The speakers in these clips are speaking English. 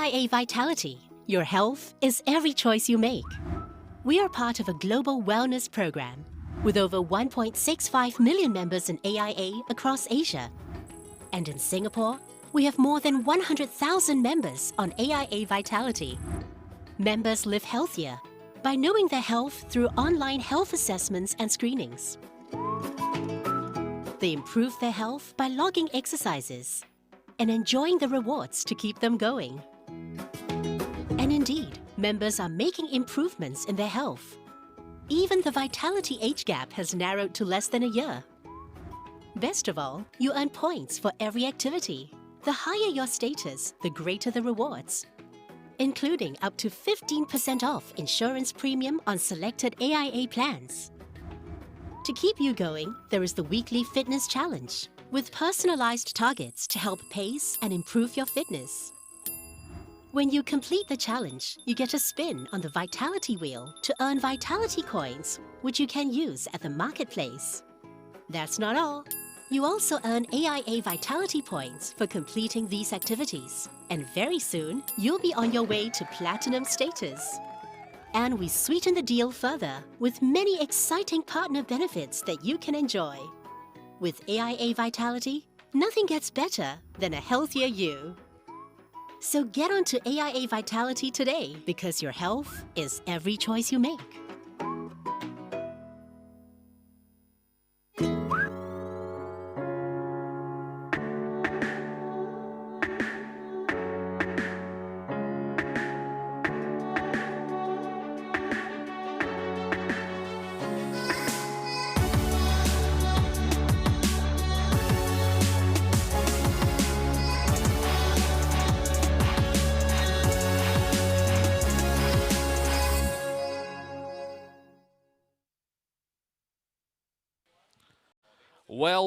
Aia Vitality. Your health is every choice you make. We are part of a global wellness program with over 1.65 million members in AIA across Asia. And in Singapore, we have more than 100,000 members on AIA Vitality. Members live healthier by knowing their health through online health assessments and screenings. They improve their health by logging exercises and enjoying the rewards to keep them going. And indeed, members are making improvements in their health. Even the vitality age gap has narrowed to less than a year. Best of all, you earn points for every activity. The higher your status, the greater the rewards, including up to 15% off insurance premium on selected AIA plans. To keep you going, there is the weekly fitness challenge with personalized targets to help pace and improve your fitness. When you complete the challenge, you get a spin on the Vitality Wheel to earn Vitality Coins, which you can use at the marketplace. That's not all. You also earn AIA Vitality Points for completing these activities. And very soon, you'll be on your way to Platinum status. And we sweeten the deal further with many exciting partner benefits that you can enjoy. With AIA Vitality, nothing gets better than a healthier you. So get onto AIA Vitality today because your health is every choice you make.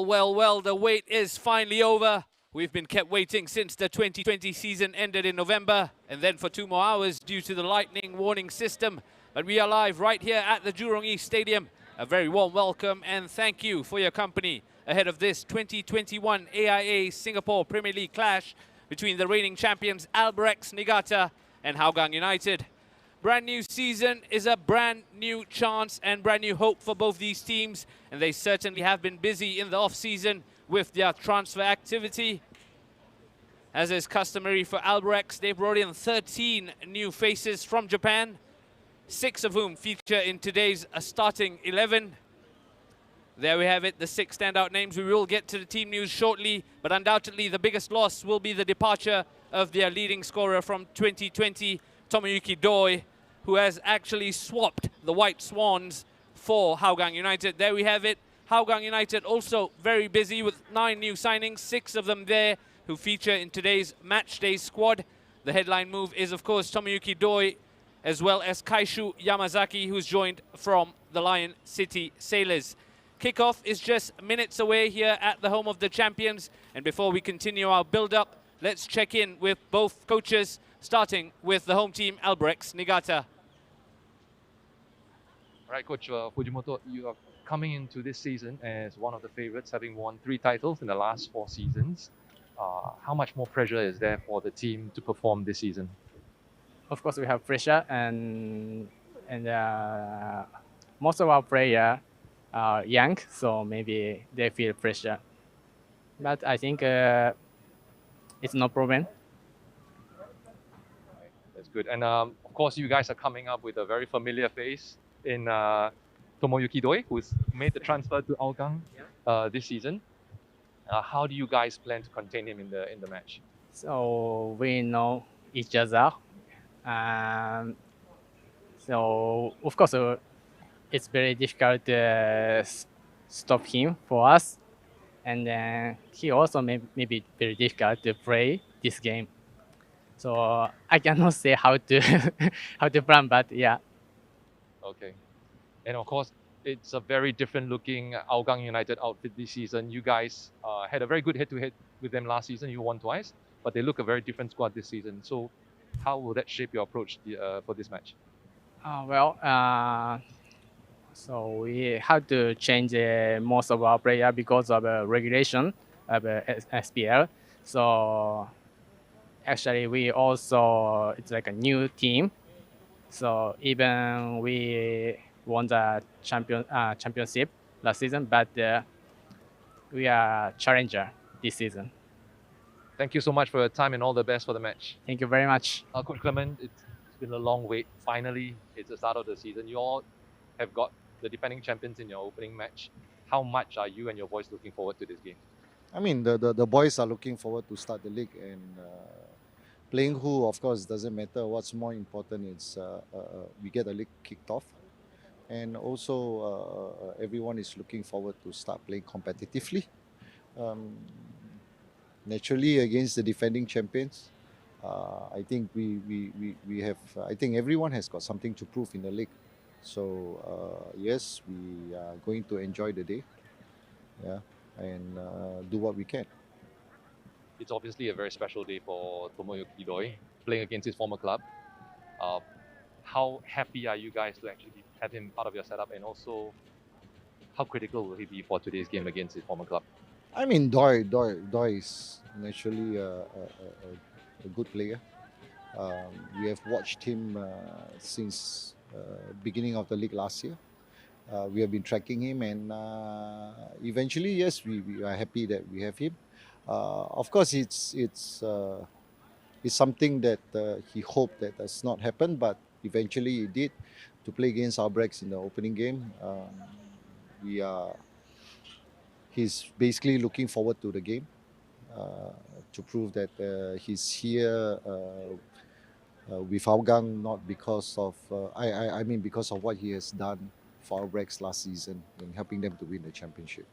Well, the wait is finally over. We've been kept waiting since the 2020 season ended in November, and then for 2 more hours due to the lightning warning system. But we are live right here at the Jurong East Stadium. A very warm welcome and thank you for your company ahead of this 2021 AIA Singapore Premier League clash between the reigning champions Albirex Niigata and Hougang United. Brand new season is a brand new chance and brand new hope for both these teams, and they certainly have been busy in the off-season with their transfer activity. As is customary for Albirex, they brought in 13 new faces from Japan, 6 of whom feature in today's starting 11. There we have it, the 6 standout names. We will get to the team news shortly, but undoubtedly the biggest loss will be the departure of their leading scorer from 2020, Tomoyuki Doi, who has actually swapped the White Swans for Hougang United. There we have it. Hougang United also very busy with 9 new signings, 6 of them there who feature in today's matchday squad. The headline move is, of course, Tomoyuki Doi, as well as Kaishu Yamazaki, who's joined from the Lion City Sailors. Kickoff is just minutes away here at the home of the champions. And before we continue our build-up, let's check in with both coaches, starting with the home team, Albirex Niigata. All right, Coach Fujimoto, you are coming into this season as one of the favorites, having won 3 titles in the last 4 seasons. How much more pressure is there for the team to perform this season? Of course, we have pressure, and most of our players are young, so maybe they feel pressure. But I think it's no problem. That's good. And of course, you guys are coming up with a very familiar face in Tomoyuki Doi, who's made the transfer to Hougang this season. How do you guys plan to contain him in the match? So we know each other. So of course, it's very difficult to stop him for us. And then he also may be very difficult to play this game. So I cannot say how to how to plan, but yeah. Okay. And of course, it's a very different looking Hougang United outfit this season. You guys had a very good head-to-head with them last season. You won twice, but they look a very different squad this season. So how will that shape your approach for this match? So we had to change most of our player because of regulation of SPL. So actually we also, it's like a new team. So even we won the championship last season, but we are challenger this season. Thank you so much for your time and all the best for the match. Thank you very much. Coach Clement, it's been a long wait. Finally, it's the start of the season. You all have got the defending champions in your opening match. How much are you and your boys looking forward to this game? I mean, the boys are looking forward to start the league, and playing who, of course, doesn't matter. What's more important is we get the league kicked off, and also everyone is looking forward to start playing competitively. Naturally, against the defending champions, I think we have. I think everyone has got something to prove in the league. So yes, we are going to enjoy the day. Yeah. And do what we can. It's obviously a very special day for Tomoyuki Doi, playing against his former club. How happy are you guys to actually have him part of your setup, and also how critical will he be for today's game against his former club? I mean, Doi is naturally a good player. We have watched him since beginning of the league last year. We have been tracking him, and eventually, yes, we are happy that we have him. Of course, it's something that he hoped that does not happen, but eventually it did. To play against Albirex in the opening game, he's basically looking forward to the game to prove that he's here with Hougang, not because of I mean because of what he has done for Albirex last season in helping them to win the championship.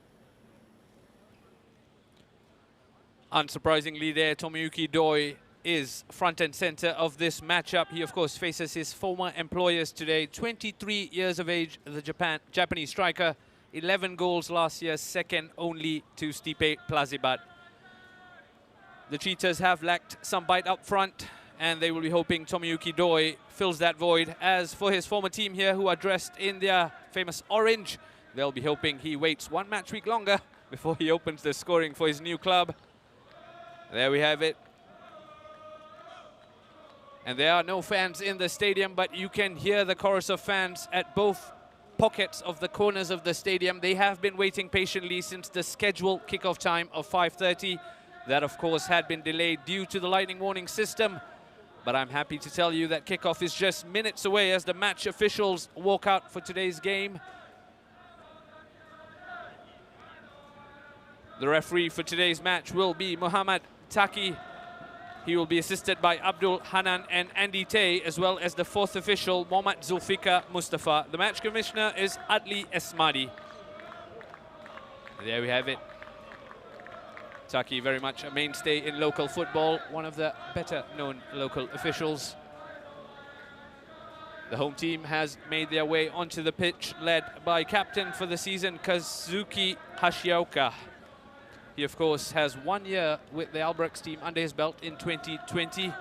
Unsurprisingly there, Tomoyuki Doi is front and center of this matchup. He, of course, faces his former employers today. 23 years of age, the Japanese striker. 11 goals last year, second only to Stipe Plazibat. The Cheetahs have lacked some bite up front, and they will be hoping Tomoyuki Doi fills that void. As for his former team here, who are dressed in their famous orange, they'll be hoping he waits one match week longer before he opens the scoring for his new club. There we have it. And there are no fans in the stadium, but you can hear the chorus of fans at both pockets of the corners of the stadium. They have been waiting patiently since the scheduled kickoff time of 5:30. That, of course, had been delayed due to the lightning warning system. But I'm happy to tell you that kickoff is just minutes away as the match officials walk out for today's game. The referee for today's match will be Muhammad Taki. He will be assisted by Abdul Hanan and Andy Tay, as well as the fourth official, Mohammad Zulfikar Mustafa. The match commissioner is Adli Esmadi. There we have it. Taki, very much a mainstay in local football, one of the better known local officials. The home team has made their way onto the pitch, led by captain for the season, Kazuki Hashioka. He, of course, has 1 year with the Albirex team under his belt in 2020.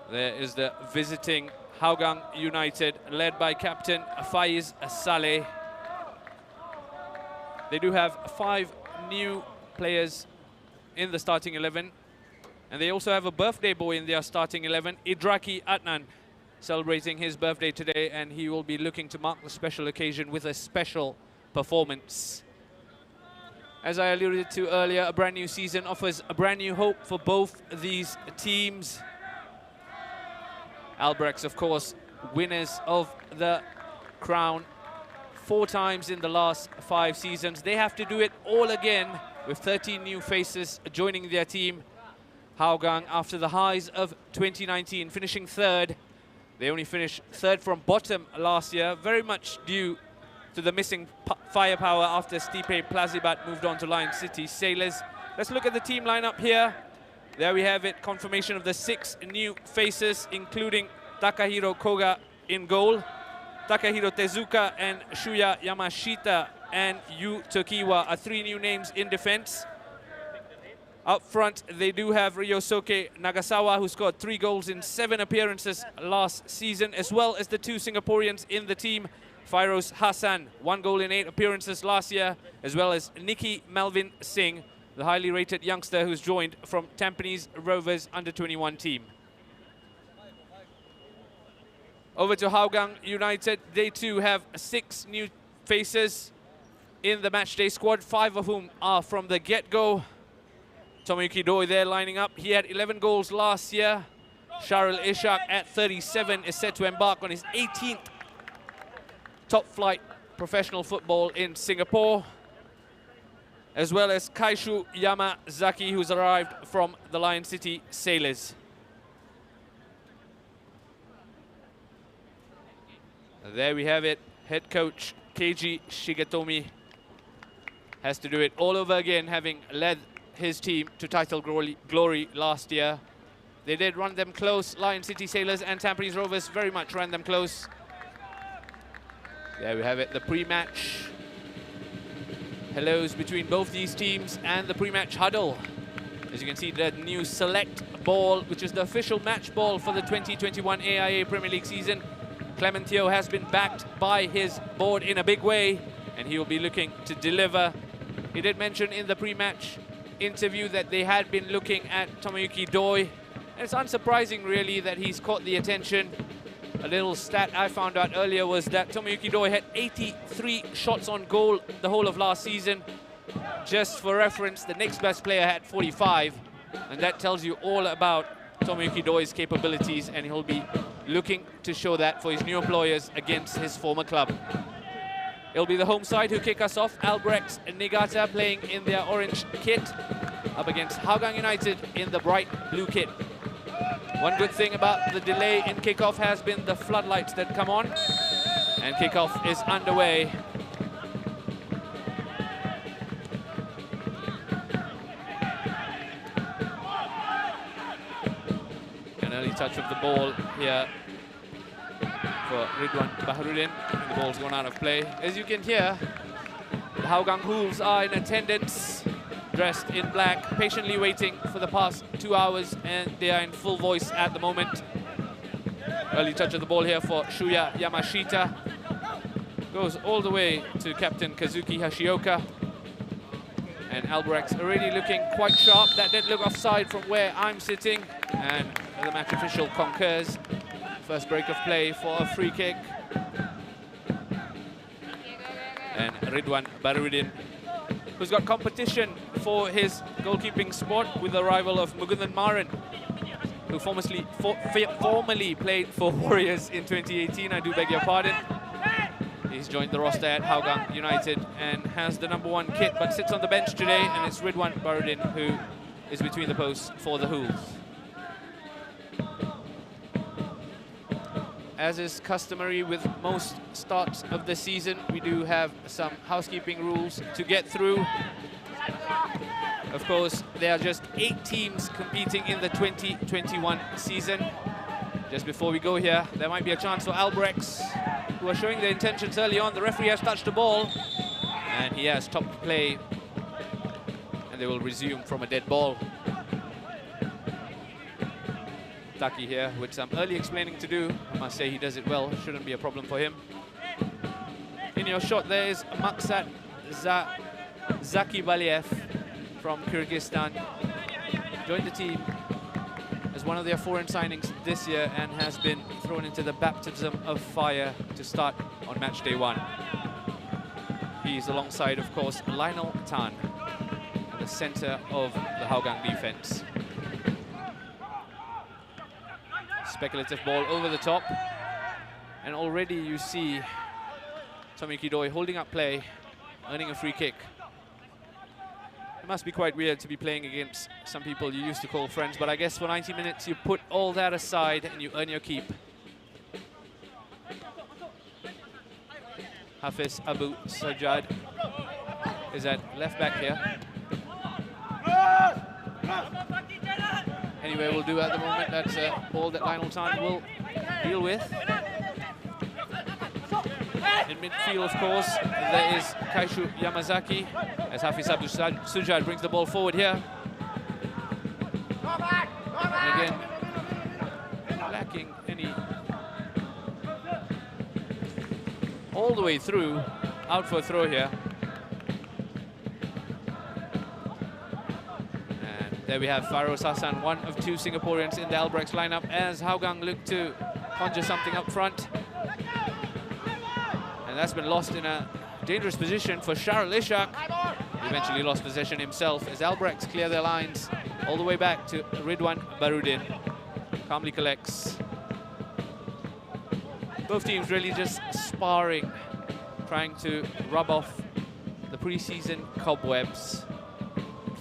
There is the visiting Hougang United, led by captain Faiz Saleh. They do have 5 new players in the starting 11. And they also have a birthday boy in their starting 11, Idraki Adnan, celebrating his birthday today. And he will be looking to mark the special occasion with a special performance. As I alluded to earlier, a brand new season offers a brand new hope for both these teams. Albirex, of course, winners of the crown 4 times in the last 5 seasons. They have to do it all again with 13 new faces joining their team. Hougang, after the highs of 2019, finishing 3rd. They only finished 3rd from bottom last year, very much due to the missing firepower after Stipe Plazibat moved on to Lion City Sailors. Let's look at the team lineup here. There we have it, confirmation of the 6 new faces, including Takahiro Koga in goal. Takahiro Tezuka and Shuya Yamashita and Yu Tokiwa are 3 new names in defense. Up front, they do have Ryosuke Nagasawa, who scored 3 goals in 7 appearances last season, as well as the 2 Singaporeans in the team, Fairoz Hassan, 1 goal in 8 appearances last year, as well as Nicky Melvin Singh, the highly rated youngster who's joined from Tampines Rovers under-21 team. Over to Hougang United. They too have 6 new faces in the matchday squad, 5 of whom are from the get-go. Tomoyuki Doi there lining up. He had 11 goals last year. Sharil Ishak at 37 is set to embark on his 18th top-flight professional football in Singapore, as well as Kaishu Yamazaki, who's arrived from the Lion City Sailors. There we have it. Head coach Keiji Shigetomi has to do it all over again, having led his team to title glory last year. They did run them close. Lion City Sailors and Tampines Rovers very much ran them close. There we have it, the pre-match hellos between both these teams and the pre-match huddle. As you can see, the new Select ball, which is the official match ball for the 2021 AIA Premier League season. Clement Teo has been backed by his board in a big way, and he will be looking to deliver. He did mention in the pre-match interview that they had been looking at Tomoyuki Doi. And it's unsurprising, really, that he's caught the attention. A little stat I found out earlier was that Tomoyuki Doi had 83 shots on goal the whole of last season. Just for reference, the next best player had 45. And that tells you all about Tomoyuki Doi's capabilities, and he'll be looking to show that for his new employers against his former club. It'll be the home side who kick us off. Albirex Niigata playing in their orange kit up against Hougang United in the bright blue kit. One good thing about the delay in kickoff has been the floodlights that come on, and kickoff is underway. An early touch of the ball here for Ridwan Baharudin. The ball's gone out of play. As you can hear, the Hougang Wolves are in attendance, dressed in black, patiently waiting for the past 2 hours, and they are in full voice at the moment. Early touch of the ball here for Shuya Yamashita. Goes all the way to captain Kazuki Hashioka. And Albirex already looking quite sharp. That did look offside from where I'm sitting, and the match official concurs. First break of play for a free kick. And Ridwan Baharudin, who's got competition for his goalkeeping spot with the arrival of Mugundan Maran, who formerly played for Warriors in 2018, I do beg your pardon. He's joined the roster at Hougang United and has the #1 kit, but sits on the bench today, and it's Ridwan Baharudin who is between the posts for the Hools. As is customary with most starts of the season, we do have some housekeeping rules to get through. Of course, there are just 8 teams competing in the 2021 season. Just before we go here, there might be a chance for Albirex, who are showing their intentions early on. The referee has touched the ball, and he has stopped play, and they will resume from a dead ball. Taki here with some early explaining to do. I must say he does it well, shouldn't be a problem for him. In your shot there is Maksat Zaki Baliev from Kyrgyzstan. Joined the team as one of their foreign signings this year and has been thrown into the baptism of fire to start on match day 1. He's alongside, of course, Lionel Tan at the center of the Hougang defense. Speculative ball over the top, and already you see Tomoyuki Doi holding up play, earning a free kick. It must be quite weird to be playing against some people you used to call friends, but I guess for 90 minutes you put all that aside and you earn your keep. Hafiz Abu Sajjad is at left back here. Anyway, we'll do at the moment. That's a ball that Lionel Tan will deal with. In midfield, of course, there is Kaishu Yamazaki, as Hafiz Abu Sajjad brings the ball forward here. And again, lacking any... all the way through, out for a throw here. There we have Farouz Hassan, one of two Singaporeans in the Albirex lineup, as Hougang look to conjure something up front. And that's been lost in a dangerous position for Sharul Ishak. He eventually lost possession himself as Albirex clear their lines all the way back to Ridwan Barudin. Calmly collects. Both teams really just sparring, trying to rub off the pre-season cobwebs,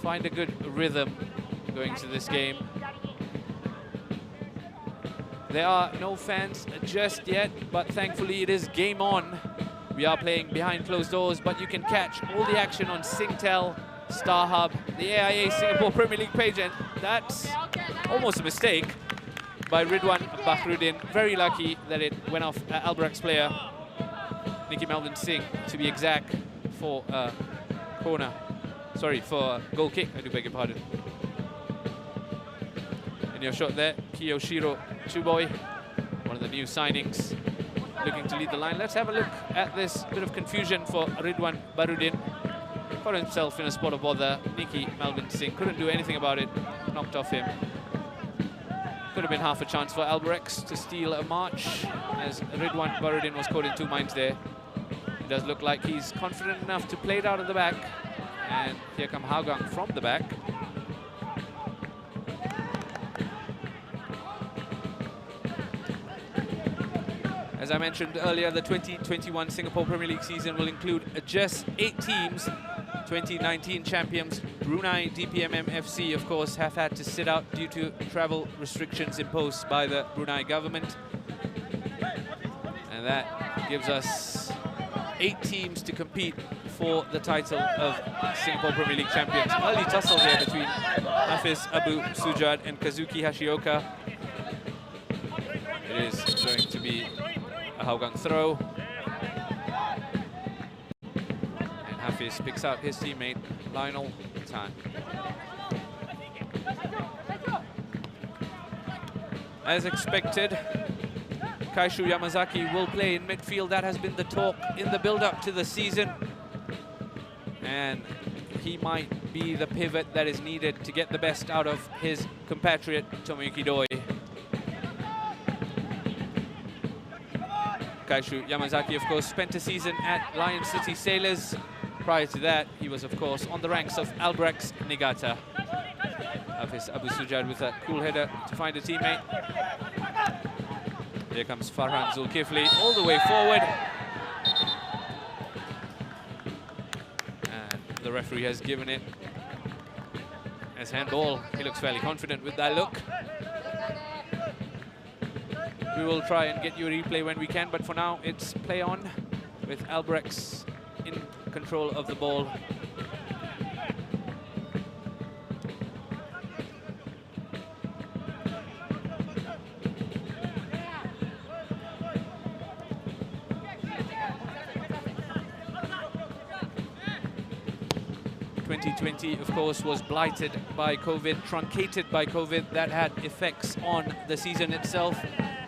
find a good rhythm going to this game. There are no fans just yet, but thankfully it is game on. We are playing behind closed doors, but you can catch all the action on Singtel, StarHub, the AIA Singapore Premier League page, and that's almost a mistake by Ridwan Bakruddin. Very lucky that it went off Albirex player Nicky Melvin Singh, to be exact, for corner. Sorry, for goal kick, I do beg your pardon. And your shot there, Kiyoshiro Chuboy, one of the new signings, looking to lead the line. Let's have a look at this bit of confusion for Ridwan Barudin. Got himself in a spot of bother. Nicky Melvin Singh couldn't do anything about it, knocked off him. Could have been half a chance for Albirex to steal a march, as Ridwan Barudin was caught in two minds there. It does look like he's confident enough to play it out of the back. And here come Hougang from the back. As I mentioned earlier, the 2021 Singapore Premier League season will include just 8 teams. 2019 champions Brunei DPMM FC, of course, have had to sit out due to travel restrictions imposed by the Brunei government. And that gives us 8 teams to compete for the title of Singapore Premier League champions. Early tussle here between Hafiz Abu Sujad and Kazuki Hashioka. It is going to be a Hougang throw. And Hafiz picks out his teammate, Lionel Tan. As expected, Kaishu Yamazaki will play in midfield. That has been the talk in the build-up to the season. And he might be the pivot that is needed to get the best out of his compatriot, Tomoyuki Doi. Kaishu Yamazaki, of course, spent a season at Lion City Sailors. Prior to that, he was, of course, on the ranks of Albirex Niigata. Hafiz Abu Sujad with a cool header to find a teammate. Here comes Farhan Zulkifli all the way forward. And the referee has given it as handball. He looks fairly confident with that look. We will try and get you a replay when we can, but for now it's play on with Albirex in control of the ball. Of course, was blighted by COVID, truncated by COVID. That had effects on the season itself.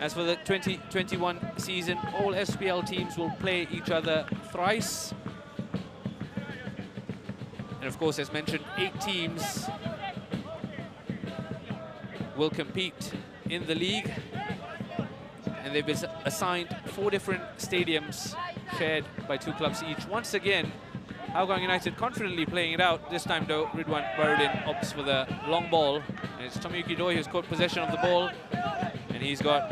As for the 2021 season, all SPL teams will play each other thrice. And of course, as mentioned, 8 teams will compete in the league. And they've been assigned 4 different stadiums shared by 2 clubs each. Once again, Hougang United confidently playing it out. This time, though, Ridwan Barudin opts for the long ball. And it's Tomoyuki Doi who's caught possession of the ball. And he's got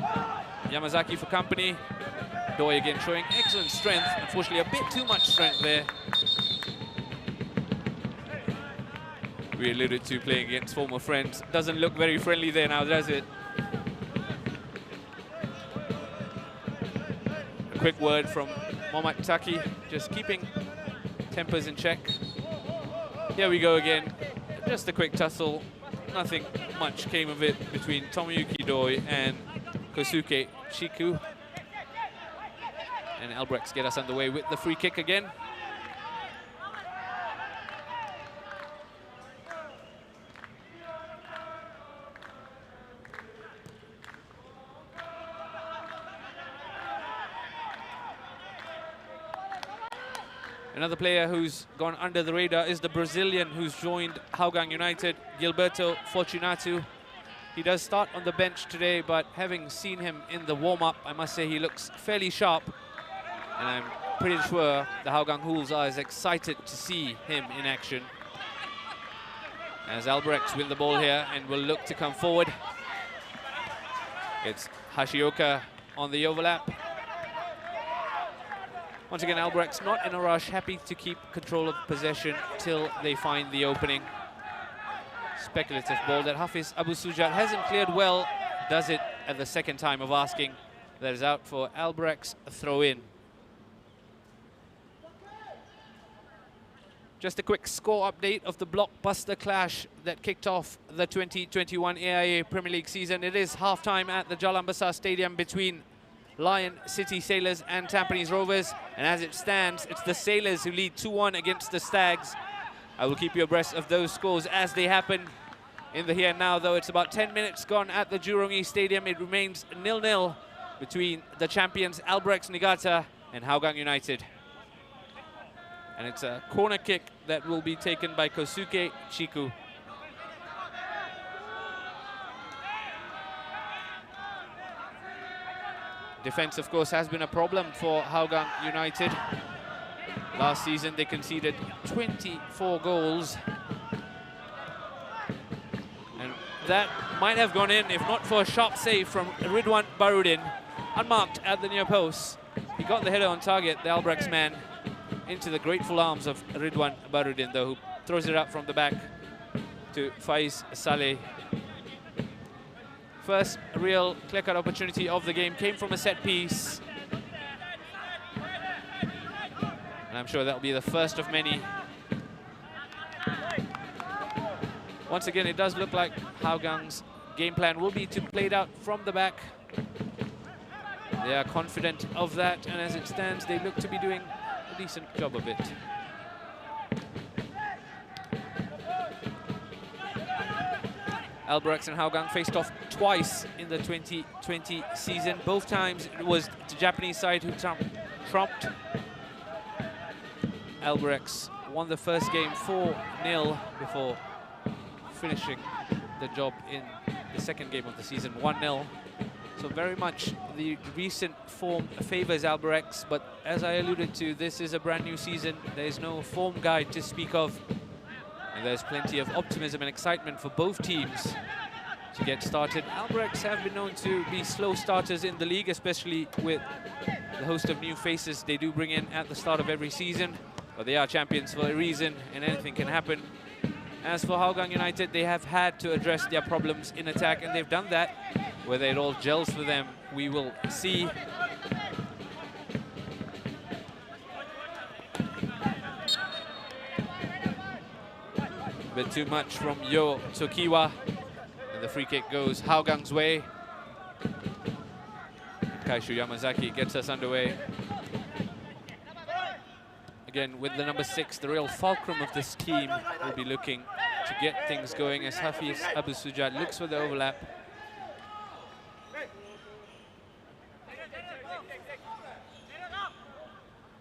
Yamazaki for company. Doi again showing excellent strength. Unfortunately, a bit too much strength there. We alluded to playing against former friends. Doesn't look very friendly there now, does it? A quick word from Mohamed Taki, just keeping tempers in check. Here we go again. Just a quick tussle. Nothing much came of it between Tomoyuki Doi and Kosuke Chiku. And Albirex get us underway with the free kick again. Another player who's gone under the radar is the Brazilian who's joined Hougang United, Gilberto Fortunato. He does start on the bench today, but having seen him in the warm-up, I must say he looks fairly sharp. And I'm pretty sure the Hougang Hools are as excited to see him in action. As Albirex win the ball here and will look to come forward. It's Hashioka on the overlap. Once again, Albirex not in a rush, happy to keep control of possession till they find the opening. Speculative ball that Hafiz Abu Sujat hasn't cleared well, does it at the second time of asking. That is out for Albirex, a throw in. Just a quick score update of the blockbuster clash that kicked off the 2021 AIA Premier League season. It is half-time at the Jalan Besar Stadium between Lion City Sailors and Tampines Rovers. And as it stands, it's the Sailors who lead 2-1 against the Stags. I will keep you abreast of those scores as they happen in the here and now, though. It's about 10 minutes gone at the Jurong East Stadium. It remains 0-0 between the champions Albirex Niigata and Hougang United. And it's a corner kick that will be taken by Kosuke Chiku. Defense, of course, has been a problem for Hougang United. Last season, they conceded 24 goals. And that might have gone in if not for a sharp save from Ridwan Barudin. Unmarked at the near post. He got the header on target, the Albirex man, into the grateful arms of Ridwan Barudin, though, who throws it up from the back to Faiz Saleh. First real clear-cut opportunity of the game came from a set piece. And I'm sure that'll be the first of many. Once again, it does look like Hougang's game plan will be to play it out from the back. They are confident of that, and as it stands, they look to be doing a decent job of it. Albirex and Hougang faced off twice in the 2020 season. Both times it was the Japanese side who trumped. Albirex won the first game 4-0 before finishing the job in the second game of the season 1-0. So very much the recent form favors Albirex, but as I alluded to, this is a brand new season. There is no form guide to speak of. And there's plenty of optimism and excitement for both teams to get started. Albirex have been known to be slow starters in the league, especially with the host of new faces they do bring in at the start of every season. But they are champions for a reason, and anything can happen. As for Hougang United, they have had to address their problems in attack, and they've done that. Whether it all gels for them, we will see. A bit too much from Yo Tokiwa. And the free kick goes Hougang's way. Kaishu Yamazaki gets us underway. Again, with the number 6, the real fulcrum of this team will be looking to get things going as Hafiz Abu Sujat looks for the overlap.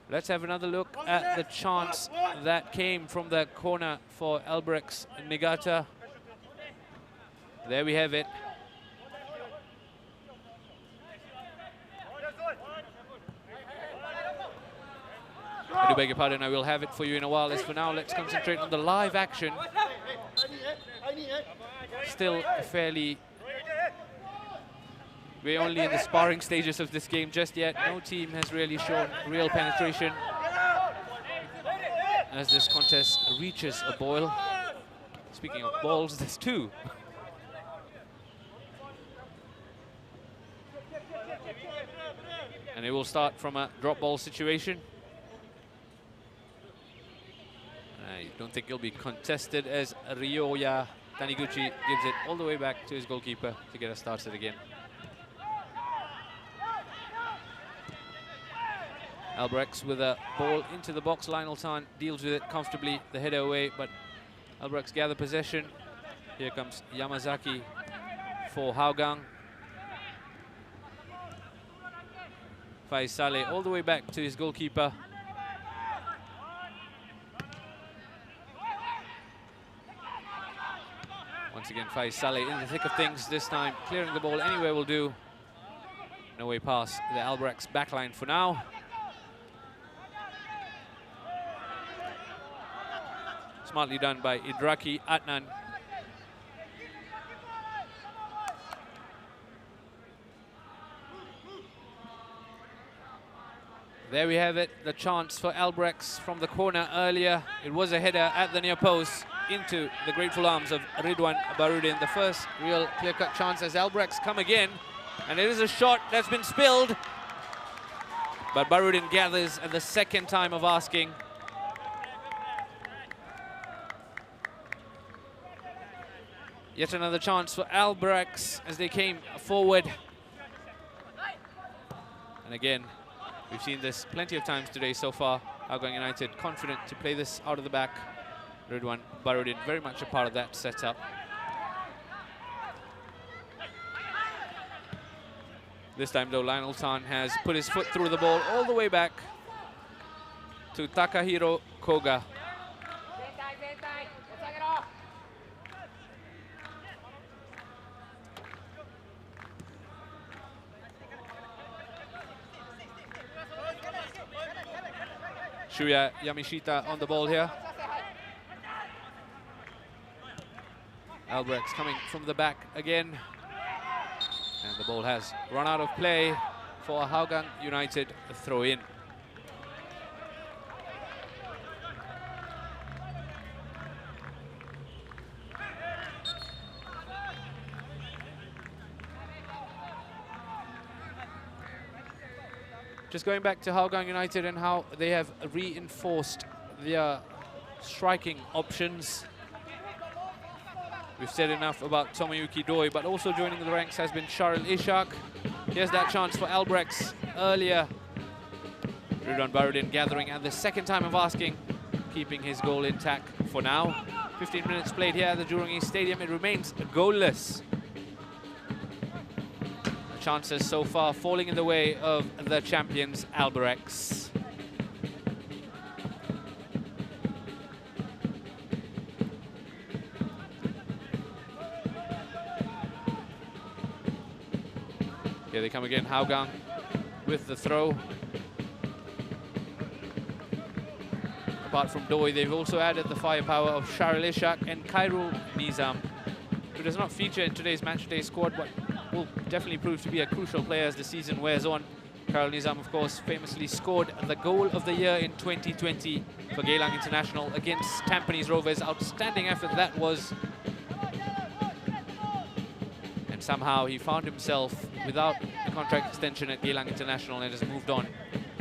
Let's have another look at the chance that came from the corner for Albirex Niigata. There we have it. I do beg your pardon, I will have it for you in a while. As for now, let's concentrate on the live action. Still fairly... We're only in the sparring stages of this game just yet. No team has really shown real penetration as this contest reaches a boil. Speaking of balls, there's 2. And it will start from a drop ball situation. I don't think it'll be contested as Ryoya Taniguchi gives it all the way back to his goalkeeper to get us started again. Albirex with a ball into the box. Lionel Tan deals with it comfortably, the header away, but Albirex gather possession. Here comes Yamazaki for Hougang. Faiz Saleh all the way back to his goalkeeper. again, Faiz Saleh in the thick of things this time, clearing the ball anywhere will do. No way past the Albirex backline for now. Smartly done by Idraki Adnan. There we have it, the chance for Albirex from the corner earlier. It was a header at the near post into the grateful arms of Ridwan Barudin. The first real clear-cut chance as Albirex come again. And it is a shot that's been spilled. But Barudin gathers at the second time of asking. Yet another chance for Albirex as they came forward. And again, we've seen this plenty of times today so far. Hougang United confident to play this out of the back. Ridwan Barudin very much a part of that setup. This time though, Lionel Tan has put his foot through the ball all the way back to Takahiro Koga. Shuya Yamashita on the ball here. Albirex coming from the back again. And the ball has run out of play for a Hougang United throw-in. Just going back to Hougang United and how they have reinforced their striking options. We've said enough about Tomoyuki Doi, but also joining the ranks has been Sharil Ishak. Here's that chance for Albirex earlier. Ridwan Barudin gathering at the second time of asking, keeping his goal intact for now. 15 minutes played here at the Jurong East Stadium. It remains goalless. Chances so far falling in the way of the champions, Albirex. Here they come again, Hougang with the throw. Apart from Doi, they've also added the firepower of Sharil Ishak and Khairul Nizam, who does not feature in today's matchday squad, but will definitely prove to be a crucial player as the season wears on. Khairul Nizam, of course, famously scored the goal of the year in 2020 for Geylang International against Tampines Rovers. Outstanding effort that was. And somehow he found himself without a contract extension at Geylang International and has moved on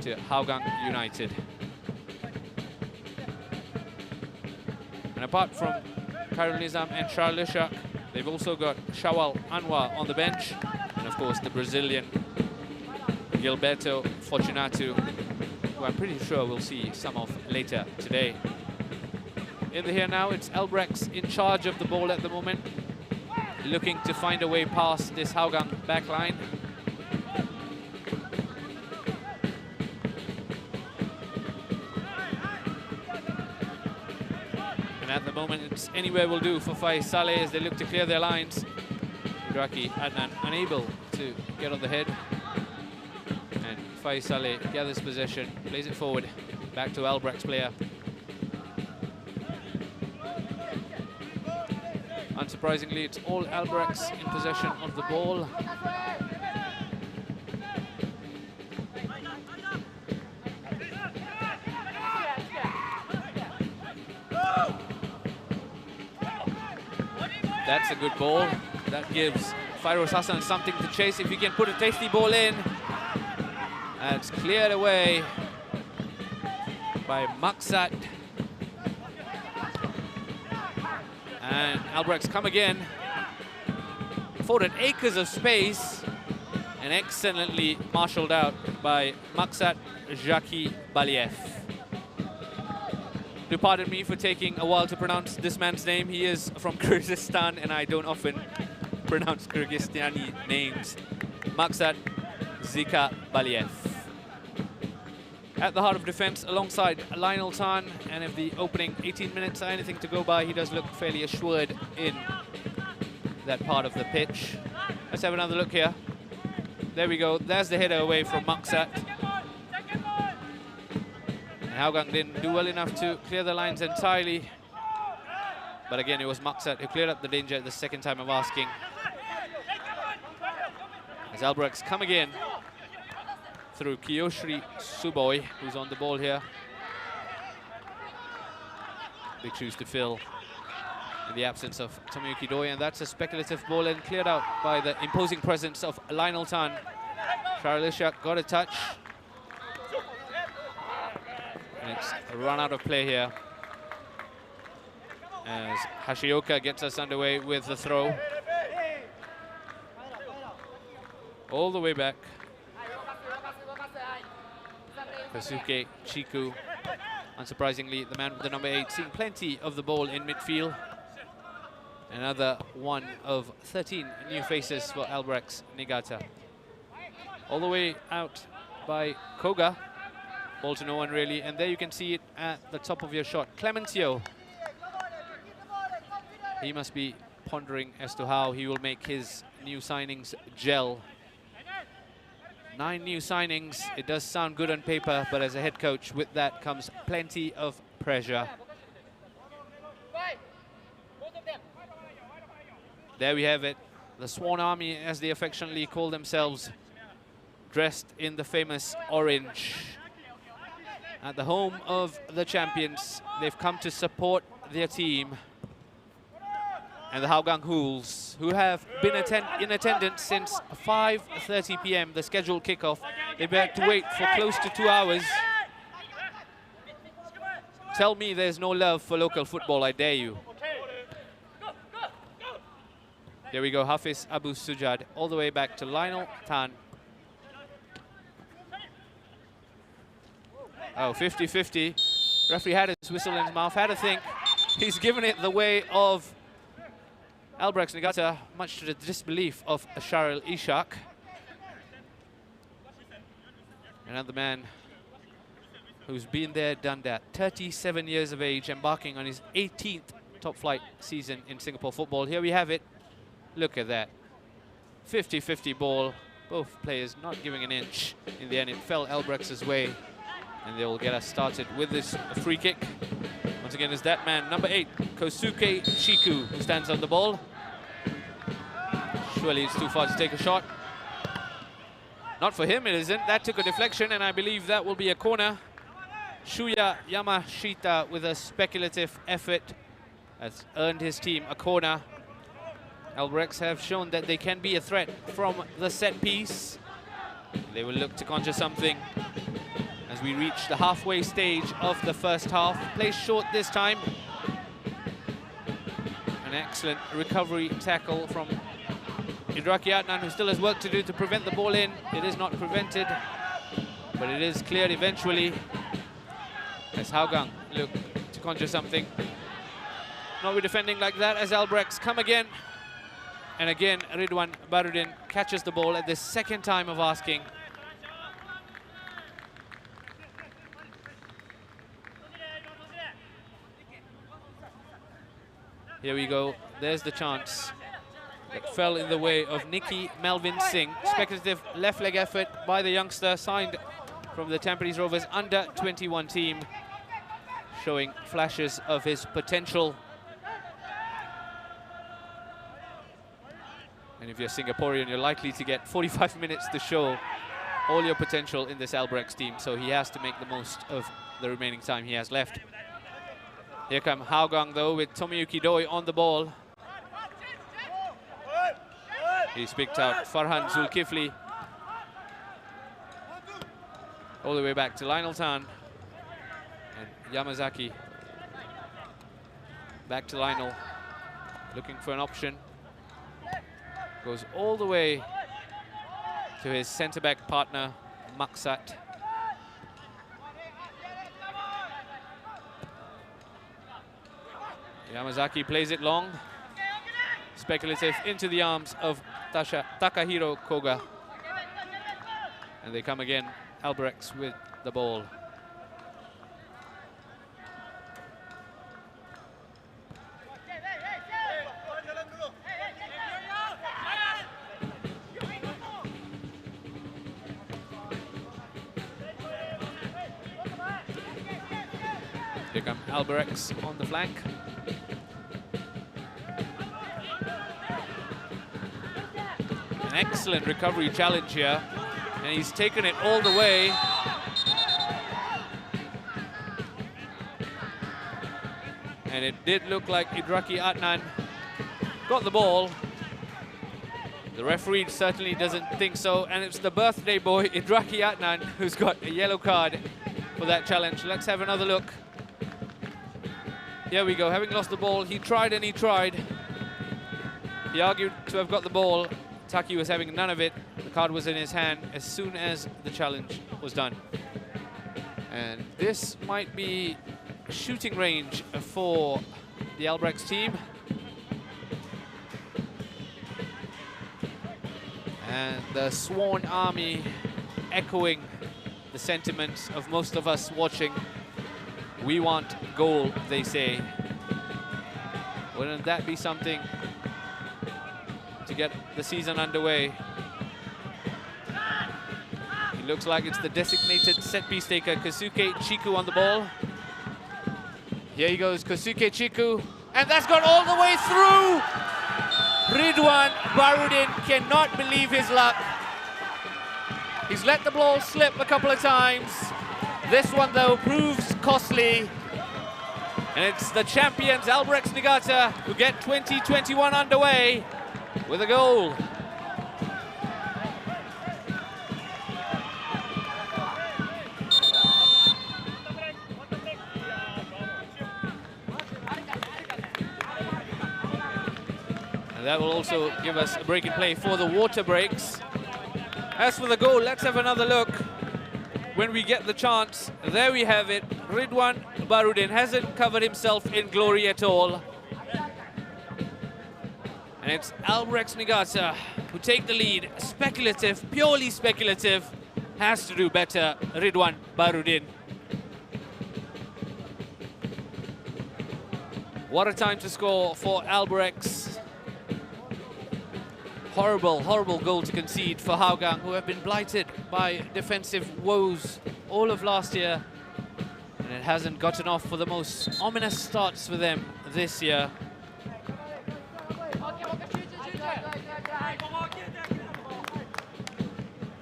to Hougang United. And apart from Khairul Nizam and Sharil Ishak, they've also got Shawal Anwar on the bench, and of course the Brazilian Gilberto Fortunato, who I'm pretty sure we'll see some of later today. In the here now, it's Albirex in charge of the ball at the moment, looking to find a way past this Hougang backline. And at the moment, it's anywhere will do for Faiz Saleh as they look to clear their lines. Idraki Adnan unable to get on the head. And Faiz Saleh gathers possession, plays it forward, back to Albirex player. Unsurprisingly, it's all Albirex in possession of the ball. That's a good ball. That gives Fairoz Hassan something to chase. If he can put a tasty ball in. That's cleared away by Maksat. And Albirex come again. Afforded acres of space and excellently marshalled out by Maksat Jaki Baliev. Do pardon me for taking a while to pronounce this man's name. He is from Kyrgyzstan and I don't often pronounce Kyrgyzstani names. Maksat Zika Baliev. At the heart of defense alongside Lionel Tan, and if the opening 18 minutes are anything to go by, he does look fairly assured in that part of the pitch. Let's have another look here. There we go. There's the header away from Maksat. And Hougang didn't do well enough to clear the lines entirely. But again, it was Maksat who cleared up the danger at the second time of asking. As Albirex come again through Kiyoshi Suboi, who's on the ball here. Big shoes to fill in the absence of Tomoyuki Doi, and that's a speculative ball and cleared out by the imposing presence of Lionel Tan. Shahril Ishak got a touch. And it's run out of play here as Hashioka gets us underway with the throw. All the way back. Kosuke Chiku, unsurprisingly, the man with the number 8, seeing plenty of the ball in midfield. Another one of 13 new faces for Albirex Niigata. All the way out by Koga. Ball to no one really, and there you can see it at the top of your shot. Clementio. He must be pondering as to how he will make his new signings gel. 9 new signings. It does sound good on paper, but as a head coach, with that comes plenty of pressure. There we have it. The Swan Army, as they affectionately call themselves, dressed in the famous orange. At the home of the champions, they've come to support their team. And the Hougang Hools, who have been in attendance since 5:30 p.m., the scheduled kickoff. They've had to wait for close to 2 hours. Tell me there's no love for local football, I dare you. There we go, Hafiz Abu Sujad, all the way back to Lionel Tan. Oh, 50-50. Referee had his whistle in his mouth, had a think. He's given it the way of Albirex Niigata, much to the disbelief of Shahril Ishak. Another man who's been there, done that. 37 years of age, embarking on his 18th top flight season in Singapore football. Here we have it. Look at that. 50-50 ball. Both players not giving an inch. In the end, it fell Albrex's way. And they will get us started with this free kick. Once again, is that man, number 8, Kosuke Chiku, who stands on the ball. Surely it's too far to take a shot. Not for him, it isn't. That took a deflection, and I believe that will be a corner. Shuya Yamashita, with a speculative effort, has earned his team a corner. Albirex have shown that they can be a threat from the set piece. They will look to conjure something as we reach the halfway stage of the first half. Plays short this time. An excellent recovery tackle from Idraki Adnan, who still has work to do to prevent the ball in. It is not prevented, but it is cleared eventually. As Hougang look to conjure something. Not be defending like that as Albirex come again. And again, Ridwan Barudin catches the ball at the second time of asking. Here we go. There's the chance. It fell in the way of Nicky Melvin Singh. Speculative left leg effort by the youngster, signed from the Tampines Rovers under-21 team, showing flashes of his potential. And if you're Singaporean, you're likely to get 45 minutes to show all your potential in this Albirex team, so he has to make the most of the remaining time he has left. Here come Hougang, though, with Tomoyuki Doi on the ball. He's picked out Farhan Zulkifli. All the way back to Lionel Tan. And Yamazaki. Back to Lionel. Looking for an option. Goes all the way to his centre-back partner, Maksat. Yamazaki plays it long. Speculative into the arms of Takahiro Koga. And they come again, Albirex with the ball. Here comes Albirex on the flank. An excellent recovery challenge here. And he's taken it all the way. And it did look like Idraki Adnan got the ball. The referee certainly doesn't think so. And it's the birthday boy, Idraki Adnan, who's got a yellow card for that challenge. Let's have another look. Here we go, having lost the ball, he tried and he tried. He argued to have got the ball. Taki was having none of it. The card was in his hand as soon as the challenge was done. And this might be shooting range for the Albirex team. And the Sworn Army echoing the sentiments of most of us watching. We want goal, they say. Wouldn't that be something to get the season underway? It looks like it's the designated set-piece taker, Kosuke Chiku, on the ball. Here he goes, Kosuke Chiku, and that's gone all the way through! Ridwan Barudin cannot believe his luck. He's let the ball slip a couple of times. This one, though, proves costly. And it's the champions, Albirex Niigata, who get 2021 underway with a goal. And that will also give us a break in play for the water breaks. As for the goal, let's have another look. When we get the chance, there we have it. Ridwan Barudin hasn't covered himself in glory at all. And it's Albirex Niigata who take the lead. Speculative, purely speculative. Has to do better, Ridwan Barudin. What a time to score for Albirex. Horrible, horrible goal to concede for Hougang, who have been blighted by defensive woes all of last year. And it hasn't gotten off for the most ominous starts for them this year.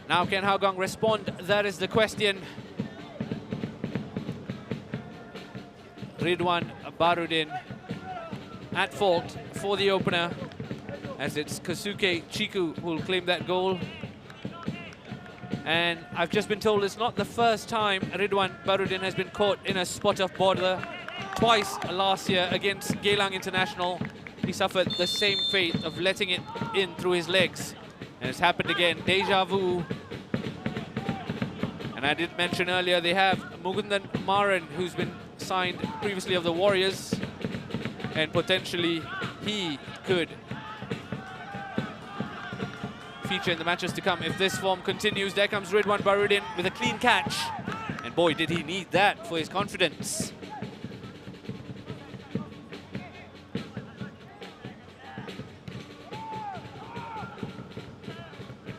Now can Hougang respond? That is the question. Ridwan Barudin at fault for the opener, as it's Kosuke Chiku who will claim that goal. And I've just been told it's not the first time Ridwan Barudin has been caught in a spot of bother. Twice last year against Geylang International, he suffered the same fate of letting it in through his legs. And it's happened again, deja vu. And I did mention earlier, they have Mugundan Maran, who's been signed previously of the Warriors. And potentially he could feature in the matches to come if this form continues. There comes Ridwan Barudin with a clean catch. And boy, did he need that for his confidence.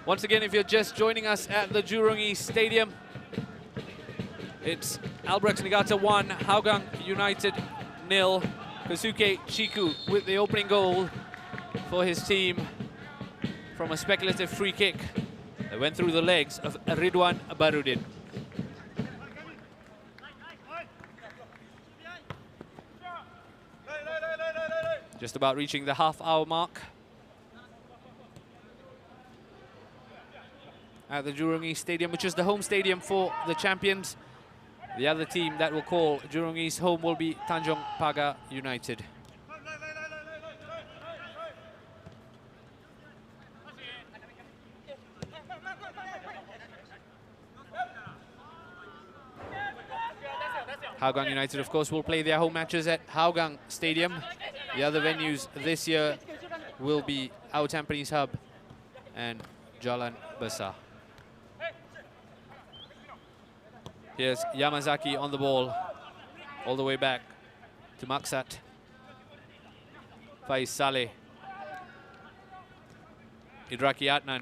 Once again, if you're just joining us at the Jurong East Stadium, it's Albirex Niigata 1, Hougang United 0. Kosuke Chiku with the opening goal for his team from a speculative free kick that went through the legs of Ridwan Barudin. Just about reaching the half-hour mark at the Jurong East Stadium, which is the home stadium for the champions. The other team that will call Jurong East home will be Tanjong Pagar United. Hougang United, of course, will play their home matches at Hougang Stadium. The other venues this year will be our Tampines Hub and Jalan Besar. Here's Yamazaki on the ball, all the way back to Maksat. Faiz Saleh. Idraki Adnan.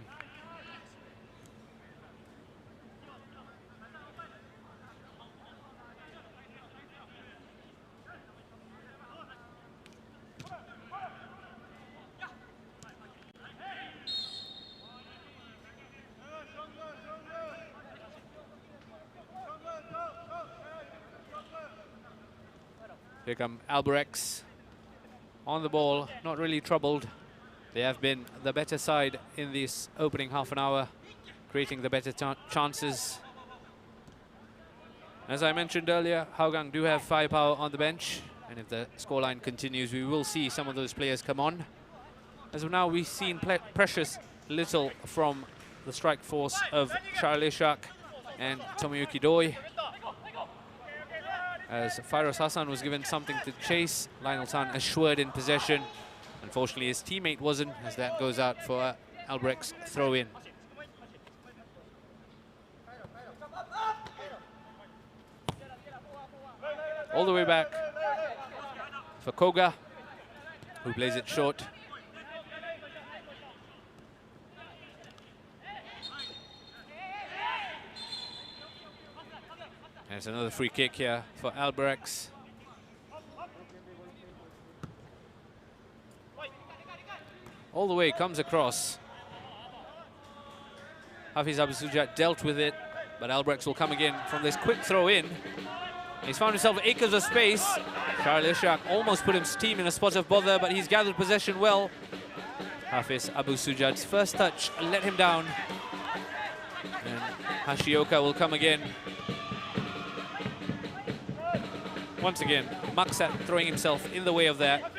Here come Albirex on the ball, not really troubled. They have been the better side in this opening half an hour, creating the better chances. As I mentioned earlier, Hougang do have firepower on the bench, and if the scoreline continues, we will see some of those players come on. As of now, we've seen precious little from the strike force of Charleshak and Tomoyuki Doi. As Fairoz Hassan was given something to chase, Lionel Tan assured in possession. Unfortunately, his teammate wasn't, as that goes out for Albirex throw-in. All the way back for Koga, who plays it short. There's another free kick here for Albirex. All the way, comes across. Hafiz Abu Sujat dealt with it, but Albirex will come again from this quick throw in. He's found himself acres of space. Charleshak almost put his team in a spot of bother, but he's gathered possession well. Hafiz Abu Sujat's first touch let him down. And Hashioka will come again. Once again, Maksat throwing himself in the way of that.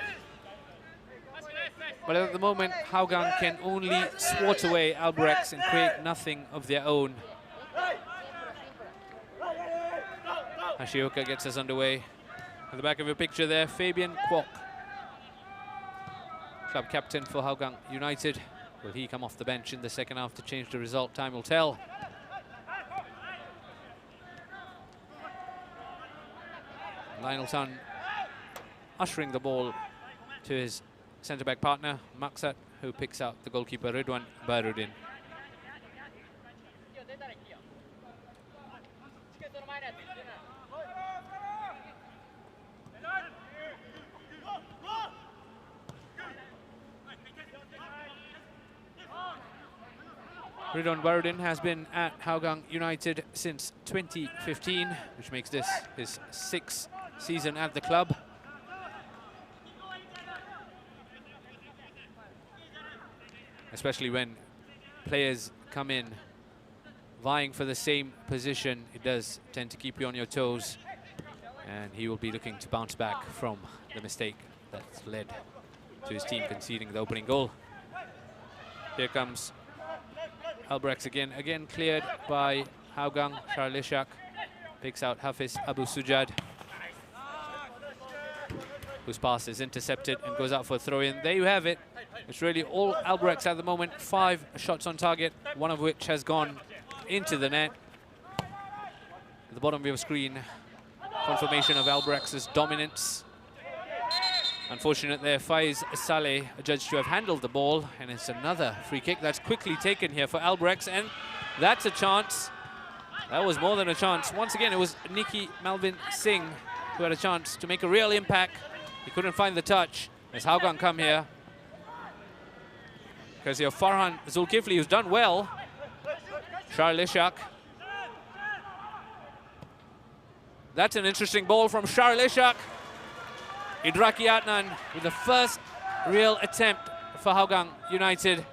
But at the moment, Hougang can only swat away Albirex and create nothing of their own. Hashioka gets us underway. At the back of your picture there, Fabian Kwok, club captain for Hougang United. Will he come off the bench in the second half to change the result? Time will tell. Lionel Tan ushering the ball to his centre-back partner, Maksat, who picks out the goalkeeper, Ridwan Baharudin. Ridwan Baharudin has been at Hougang United since 2015, which makes this his 6th season at the club. Especially when players come in vying for the same position, it does tend to keep you on your toes. And he will be looking to bounce back from the mistake that's led to his team conceding the opening goal. Here comes Albirex again cleared by Hougang. Charleshak picks out Hafiz Abu Sujad, whose pass is intercepted and goes out for a throw-in. There you have it. It's really all Albirex at the moment. 5 shots on target, one of which has gone into the net. At the bottom of your screen, confirmation of Albrex's dominance. Unfortunate there, Faiz Saleh judged to have handled the ball, and it's another free kick that's quickly taken here for Albirex, and that's a chance. That was more than a chance. Once again, it was Nikki Malvin Singh who had a chance to make a real impact. He couldn't find the touch. As Hougang come here, because you have Farhan Zulkifli, who's done well. Charleshak. That's an interesting ball from Charleshak. Idraki Adnan with the first real attempt for Hougang United.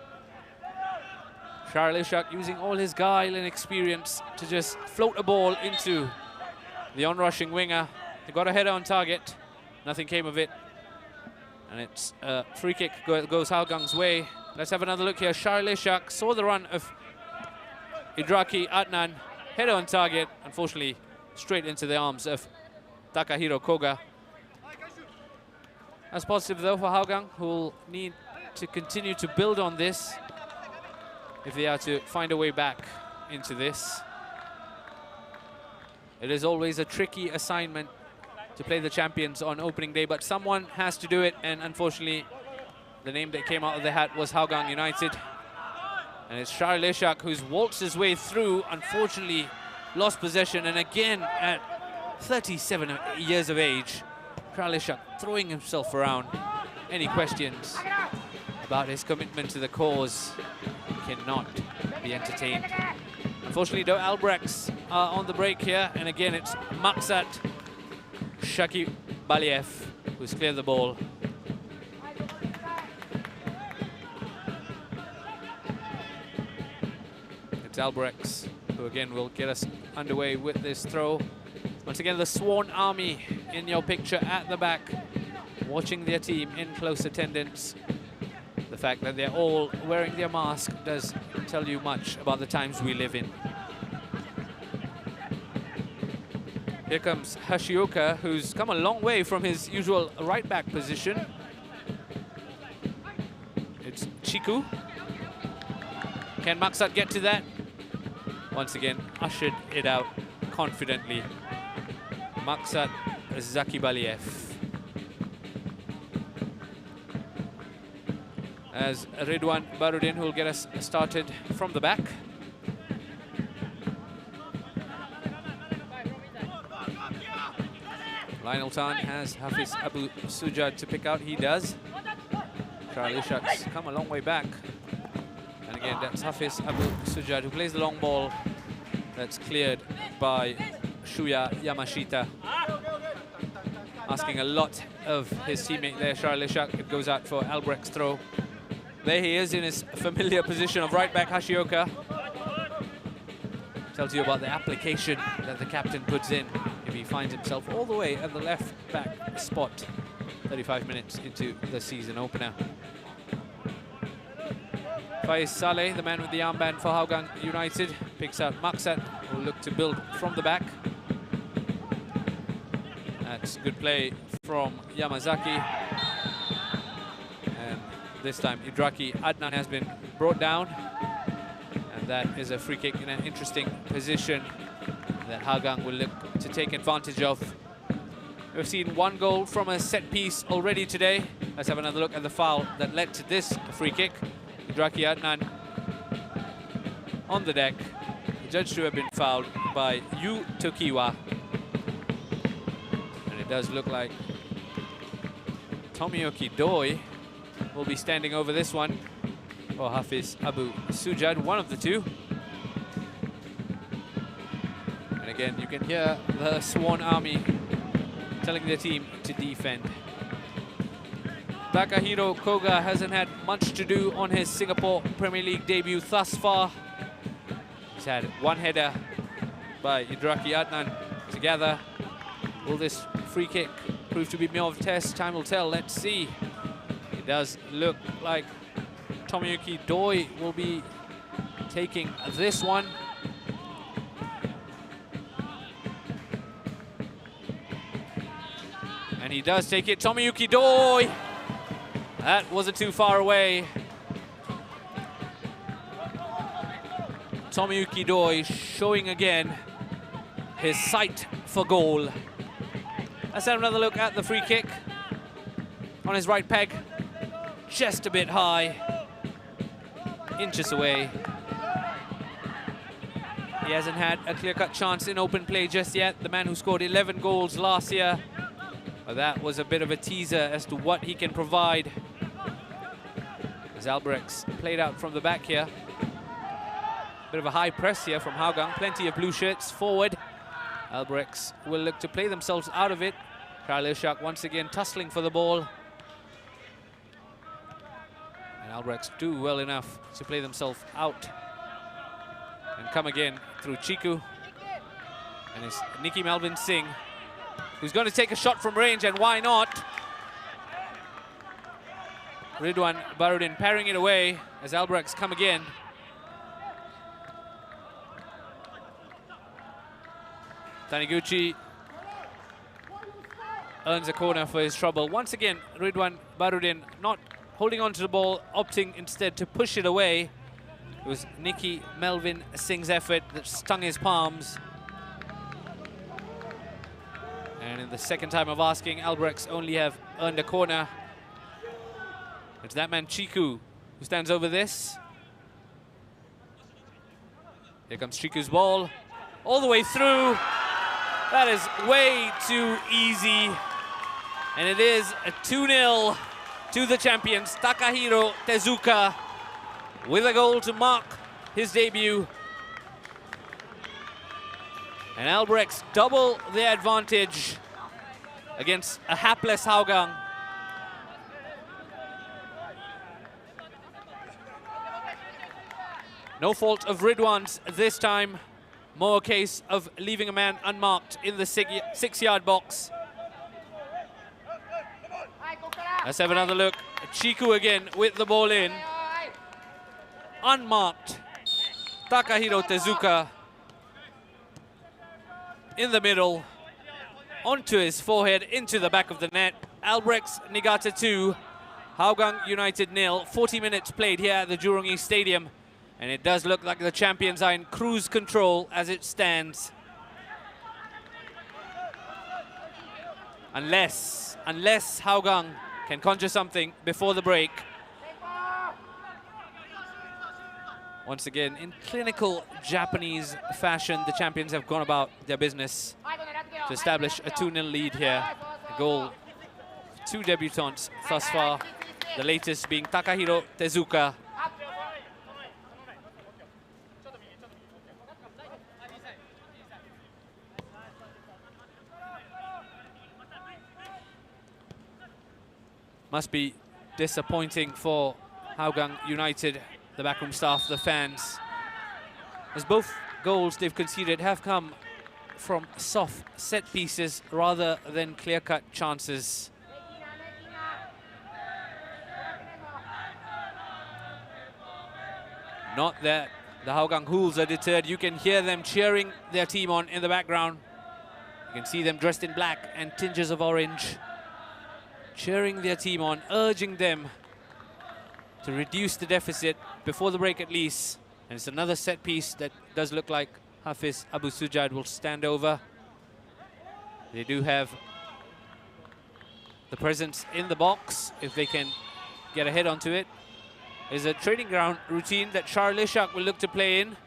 Charleshak using all his guile and experience to just float a ball into the onrushing winger. They got a header on target. Nothing came of it. And it's a free kick goes Hougang's way. Let's have another look here. Charleshak saw the run of Idraki Adnan. Header on target. Unfortunately, straight into the arms of Takahiro Koga. That's positive though for Hougang, who will need to continue to build on this if they are to find a way back into this. It is always a tricky assignment to play the champions on opening day, but someone has to do it, and unfortunately the name that came out of the hat was Hougang United. And it's Charleshak who's waltzed his way through, unfortunately lost possession, and again at 37 years of age, Charleshak throwing himself around. Any questions about his commitment to the cause cannot be entertained. Unfortunately, though, Albirex are on the break here, and again it's Maksat Baliev, who's cleared the ball. It's Albirex, who again will get us underway with this throw. Once again, the Swan Army in your picture at the back, watching their team in close attendance. The fact that they're all wearing their mask does tell you much about the times we live in. Here comes Hashioka, who's come a long way from his usual right-back position. It's Chiku. Can Maksat get to that? Once again, ushered it out confidently. Maksat Zakibaliev. As Ridwan Barudin, who will get us started from the back. Lionel Tan has Hafiz Abu Sujad to pick out. He does. Charlie Ishak's come a long way back. And again, that's Hafiz Abu Sujad, who plays the long ball. That's cleared by Shuya Yamashita. Asking a lot of his teammate there, Charlie Ishak. It goes out for Albrecht's throw. There he is in his familiar position of right back, Hashioka. Tells you about the application that the captain puts in if he finds himself all the way at the left back spot 35 minutes into the season opener. Faiz Saleh, the man with the armband for Hougang United, picks out Maksat, who will look to build from the back. That's good play from Yamazaki. And this time Idraki Adnan has been brought down. And that is a free kick in an interesting position that Hougang will look to take advantage of. We've seen one goal from a set piece already today. Let's have another look at the foul that led to this free kick. Idraki Adnan on the deck, judged to have been fouled by Yu Tokiwa. And it does look like Tomoyuki Doi will be standing over this one, or Hafiz Abu Sujad, one of the two. And again, you can hear the Swan Army telling their team to defend. Takahiro Koga hasn't had much to do on his Singapore Premier League debut thus far. He's had one header by Idraki Adnan together. Will this free kick prove to be more of a test? Time will tell. Let's see. It does look like Tomoyuki Doi will be taking this one. And he does take it. Tomoyuki Doi! That wasn't too far away. Tomoyuki Doi showing again his sight for goal. Let's have another look at the free kick. On his right peg, just a bit high. Inches away. He hasn't had a clear-cut chance in open play just yet. The man who scored 11 goals last year. But that was a bit of a teaser as to what he can provide. As Albirex played out from the back here. Bit of a high press here from Hougang. Plenty of blue shirts forward. Albirex will look to play themselves out of it. Karl Ishak once again tussling for the ball. And Albirex do well enough to play themselves out. And come again through Chiku. And it's Nicky Melvin Singh, who's going to take a shot from range, and why not? Ridwan Barudin parrying it away as Albirex come again. Taniguchi earns a corner for his trouble. Once again, Ridwan Barudin not holding on to the ball, opting instead to push it away. It was Nicky Melvin Singh's effort that stung his palms. And in the second time of asking, Albirex only have earned a corner. It's that man Chiku who stands over this. Here comes Chiku's ball, all the way through. That is way too easy. And it is a 2-0 to the champions, Takahiro Tezuka, with a goal to mark his debut. And Albirex double their advantage. against a hapless Hougang. No fault of Ridwan's this time. More a case of leaving a man unmarked in the 6-yard box. Let's have another look. Chiku again with the ball in. Unmarked. Takahiro Tezuka in the middle. Onto his forehead, into the back of the net. Albirex Niigata 2, Hougang United 0. 40 minutes played here at the Jurong East Stadium. And it does look like the champions are in cruise control as it stands. Unless Hougang can conjure something before the break. Once again, in clinical Japanese fashion, the champions have gone about their business to establish a 2-0 lead here. A goal, 2 debutants thus far, the latest being Takahiro Tezuka. Must be disappointing for Hougang United, the backroom staff, the fans, as both goals they've conceded have come from soft set pieces rather than clear-cut chances. Not that the Hougang Hools are deterred. You can hear them cheering their team on in the background. You can see them dressed in black and tinges of orange, cheering their team on, urging them to reduce the deficit before the break at least. And it's another set piece that does look like Hafiz Abu Sujad will stand over. They do have the presence in the box if they can get a head onto it. There's a training ground routine that Charles Ishak will look to play in.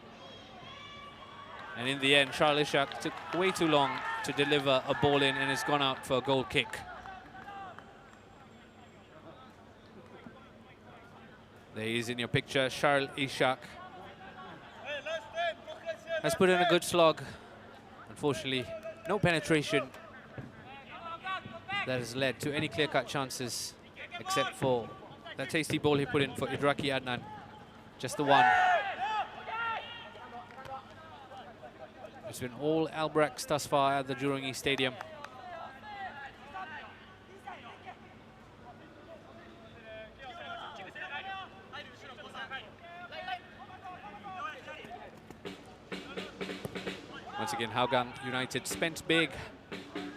And in the end, Charles Ishak took way too long to deliver a ball in and has gone out for a goal kick. There he is in your picture, Charles Ishak. Has put in a good slog. Unfortunately, no penetration that has led to any clear-cut chances, except for that tasty ball he put in for Idraki Adnan. Just the one. It's been all Albirex thus far at the Jurong East Stadium. Once again, Hougang United spent big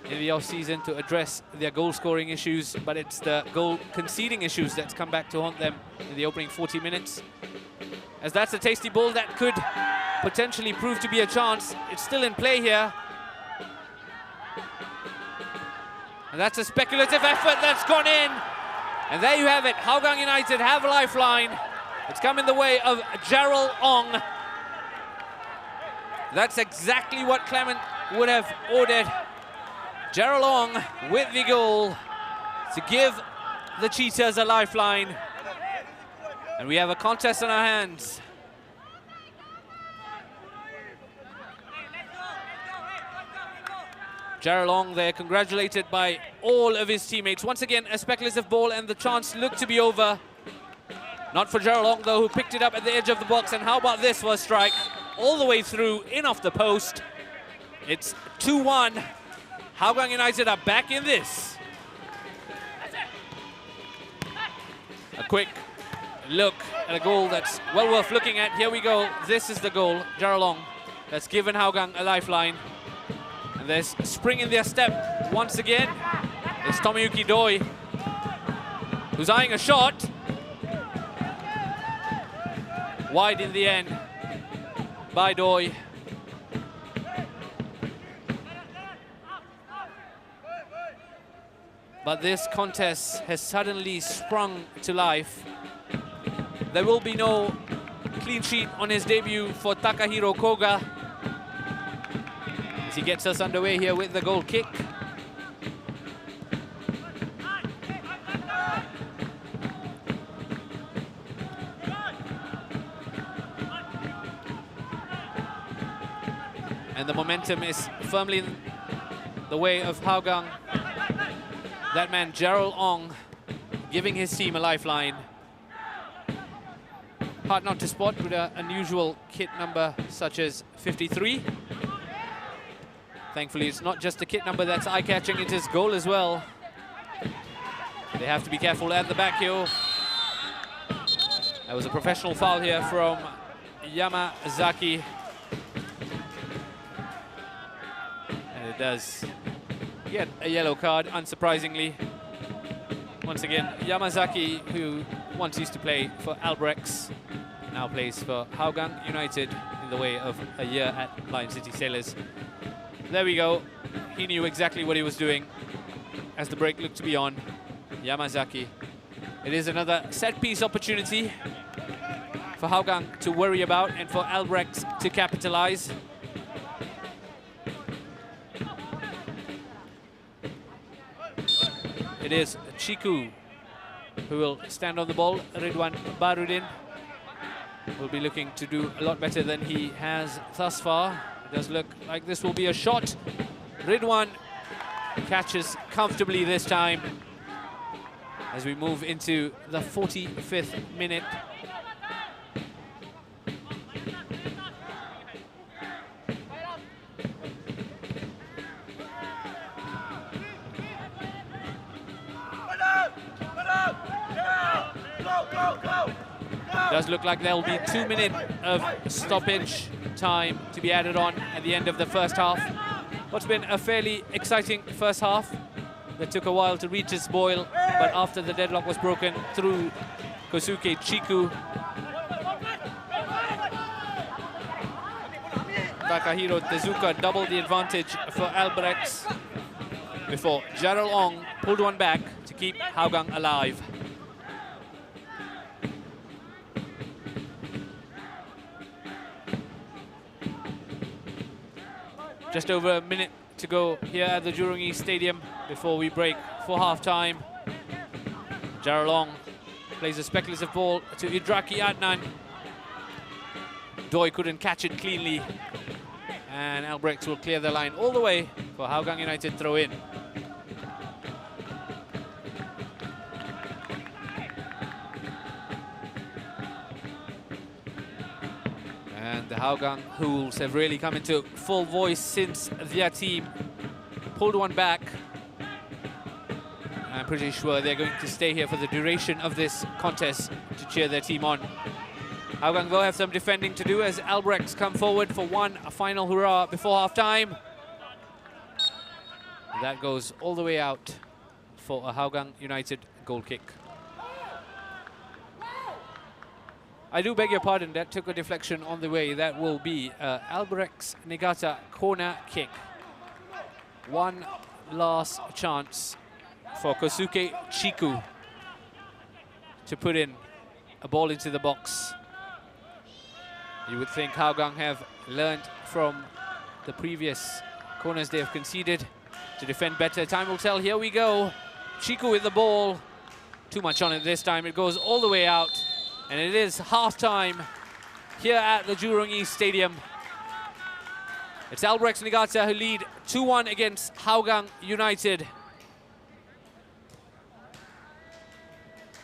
in the off-season to address their goal-scoring issues, but it's the goal-conceding issues that's come back to haunt them in the opening 40 minutes. As that's a tasty ball that could potentially prove to be a chance. It's still in play here. And that's a speculative effort that's gone in. And there you have it. Hougang United have a lifeline. It's come in the way of Gerald Ong. That's exactly what Clement would have ordered. Gerald Ong with the goal to give the Cheetahs a lifeline. And we have a contest on our hands. Gerald Ong there, congratulated by all of his teammates. Once again, a speculative ball and the chance looked to be over. Not for Gerald Ong though, who picked it up at the edge of the box. And how about this for a strike? All the way through, in off the post. It's 2-1. Hougang United are back in this. A quick look at a goal that's well worth looking at. Here we go. This is the goal, Gerald Ong, that's given Hougang a lifeline. And there's spring in their step once again. It's Tomoyuki Doi, who's eyeing a shot. Wide in the end by Doi. But this contest has suddenly sprung to life. There will be no clean sheet on his debut for Takahiro Koga, as he gets us underway here with the goal kick. And the momentum is firmly in the way of Hougang That man, Gerald Ong, giving his team a lifeline. Hard not to spot with an unusual kit number such as 53. Thankfully, it's not just a kit number that's eye-catching, it is goal as well. They have to be careful at the back here. That was a professional foul here from Yamazaki. And it does get a yellow card, unsurprisingly. Once again, Yamazaki, who once used to play for Albirex, now plays for Hougang United in the way of a year at Lion City Sailors. There we go. He knew exactly what he was doing as the break looked to be on. Yamazaki. It is another set-piece opportunity for Hougang to worry about and for Albirex to capitalize. It is Chiku who will stand on the ball. Ridwan Barudin will be looking to do a lot better than he has thus far. It does look like this will be a shot. Ridwan catches comfortably this time as we move into the 45th minute. Does look like there'll be 2 minutes of stoppage time to be added on at the end of the first half. What's been a fairly exciting first half that took a while to reach its boil, but after the deadlock was broken through Kosuke Chiku, Takahiro Tezuka doubled the advantage for Albirex before Gerald Ong pulled one back to keep Hougang alive. Just over a minute to go here at the Jurong East Stadium before we break for half-time. Gerald Ong plays a speculative ball to Idraki Adnan. Doi couldn't catch it cleanly. And Albirex will clear the line all the way for Hougang United throw in. And the Hougang Hools have really come into full voice since their team pulled one back. I'm pretty sure they're going to stay here for the duration of this contest to cheer their team on. Hougang will have some defending to do as Albirex come forward for one final hurrah before half-time. That goes all the way out for a Hougang United goal kick. I do beg your pardon, that took a deflection on the way. That will be Albirex Niigata corner kick. One last chance for Kosuke Chiku to put in a ball into the box. You would think Hougang have learned from the previous corners they have conceded to defend better. Time will tell. Here we go. Chiku with the ball. Too much on it this time. It goes all the way out. And it is half-time here at the Jurong East Stadium. It's Albirex Niigata who lead 2-1 against Hougang United.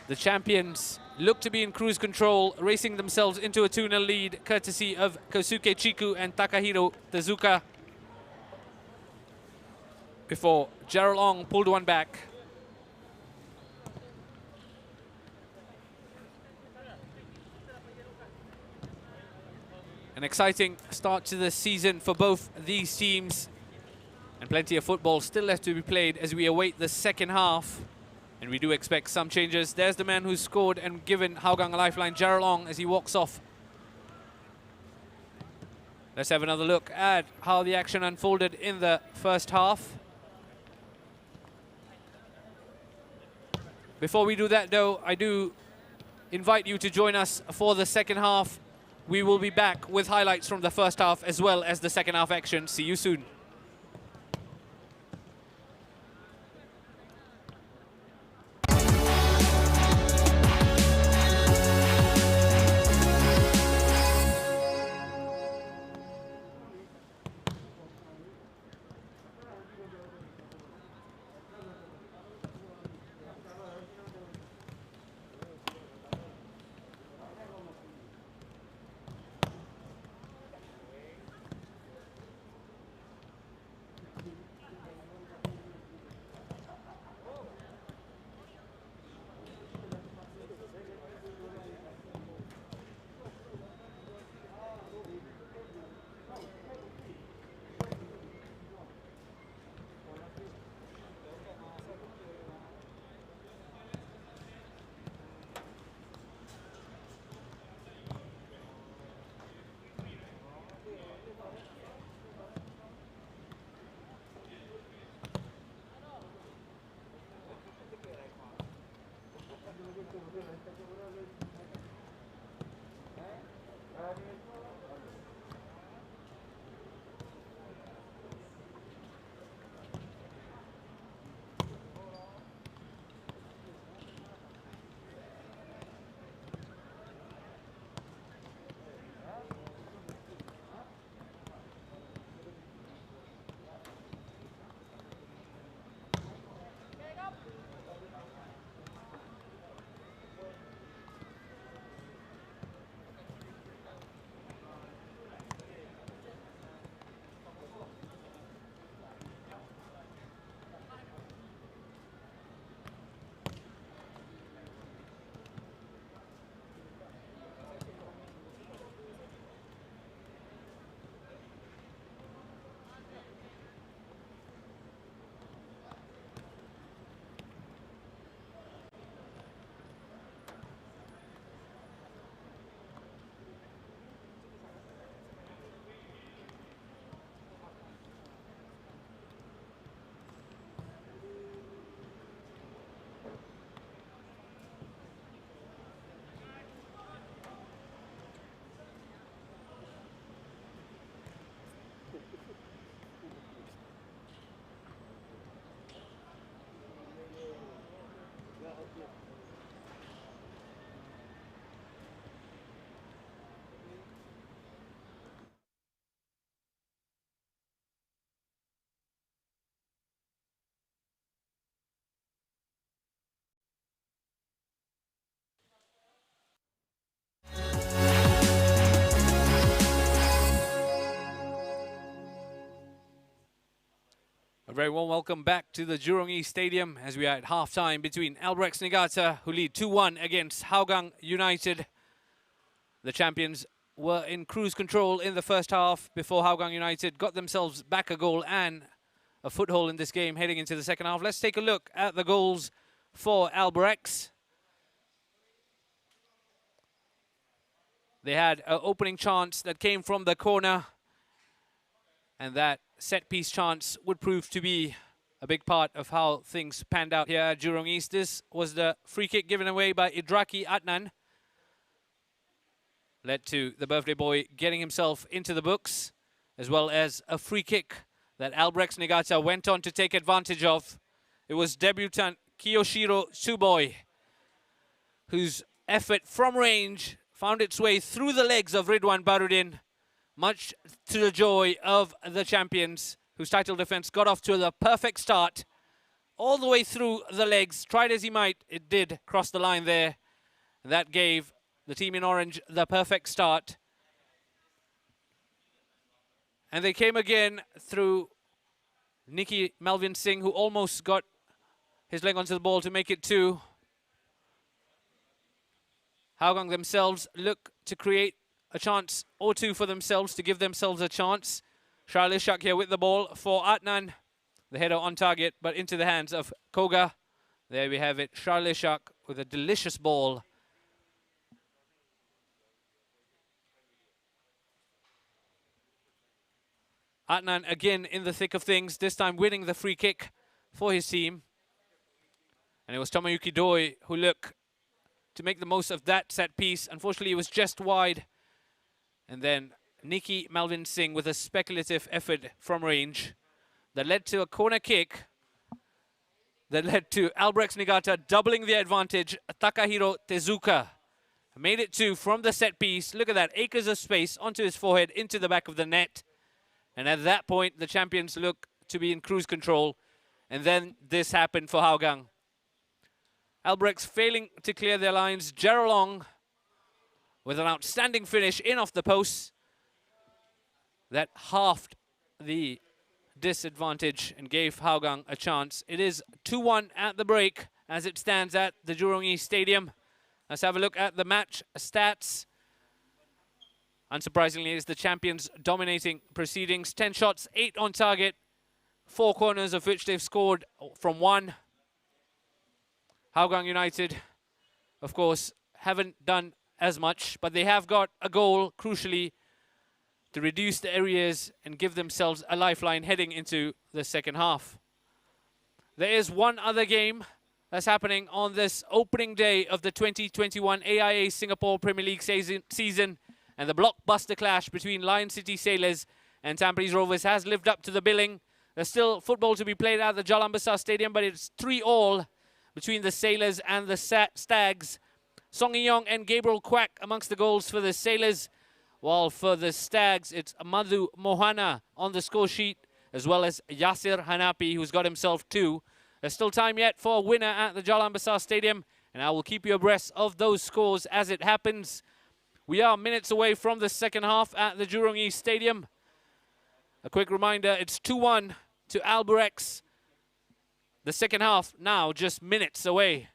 The champions look to be in cruise control, racing themselves into a 2-0 lead, courtesy of Kosuke Chiku and Takahiro Tezuka, before Gerald Ong pulled one back. An exciting start to the season for both these teams, and plenty of football still left to be played as we await the second half. And we do expect some changes. There's the man who scored and given Hougang a lifeline, Gerald Ong, as he walks off. Let's have another look at how the action unfolded in the first half. Before we do that, though, I do invite you to join us for the second half. We will be back with highlights from the first half as well as the second half action. See you soon. A very warm welcome back to the Jurong East Stadium as we are at half-time between Albirex Niigata, who lead 2-1 against Hougang United. The champions were in cruise control in the first half before Hougang United got themselves back a goal and a foothold in this game heading into the second half. Let's take a look at the goals for Albirex. They had an opening chance that came from the corner, and that set-piece chance would prove to be a big part of how things panned out here at Jurong East. This was the free kick given away by Idraki Adnan. Led to the birthday boy getting himself into the books, as well as a free kick that Albirex Niigata went on to take advantage of. It was debutant Kiyoshiro Tsuboi, whose effort from range found its way through the legs of Ridwan Barudin, much to the joy of the champions, whose title defense got off to the perfect start. All the way through the legs, tried as he might, it did cross the line there. That gave the team in orange the perfect start. And they came again through Nicky Melvin Singh, who almost got his leg onto the ball to make it 2. Hougang themselves look to create a chance or two for themselves to give themselves a chance. Charles Ishak here with the ball for Adnan. The header on target, but into the hands of Koga. There we have it, Charles Ishak with a delicious ball. Adnan again in the thick of things, this time winning the free kick for his team. And it was Tomoyuki Doi who looked to make the most of that set piece. Unfortunately, it was just wide. And then Nicky Melvin Singh with a speculative effort from range that led to a corner kick that led to Albirex Niigata doubling the advantage. Takahiro Tezuka made it 2 from the set piece. Look at that, acres of space onto his forehead, into the back of the net. And at that point, the champions look to be in cruise control. And then this happened for Hougang. Albirex failing to clear their lines. Jerolong with an outstanding finish in off the post. That halved the disadvantage and gave Hougang a chance. It is 2-1 at the break as it stands at the Jurong East Stadium. Let's have a look at the match stats. Unsurprisingly, it's the champions dominating proceedings. 10 shots, 8 on target, 4 corners of which they've scored from 1. Hougang United, of course, haven't done as much, but they have got a goal, crucially, to reduce the arrears and give themselves a lifeline heading into the second half. There is one other game that's happening on this opening day of the 2021 AIA Singapore Premier League season. And the blockbuster clash between Lion City Sailors and Tampines Rovers has lived up to the billing. There's still football to be played at the Jalan Besar Stadium, but it's 3-3 between the Sailors and the Stags. Song Yong and Gabriel Kwak amongst the goals for the Sailors, while for the Stags, it's Madhu Mohana on the score sheet, as well as Yasir Hanapi, who's got himself 2. There's still time yet for a winner at the Jalan Besar Stadium, and I will keep you abreast of those scores as it happens. We are minutes away from the second half at the Jurong East Stadium. A quick reminder, it's 2-1 to Albirex. The second half now just minutes away.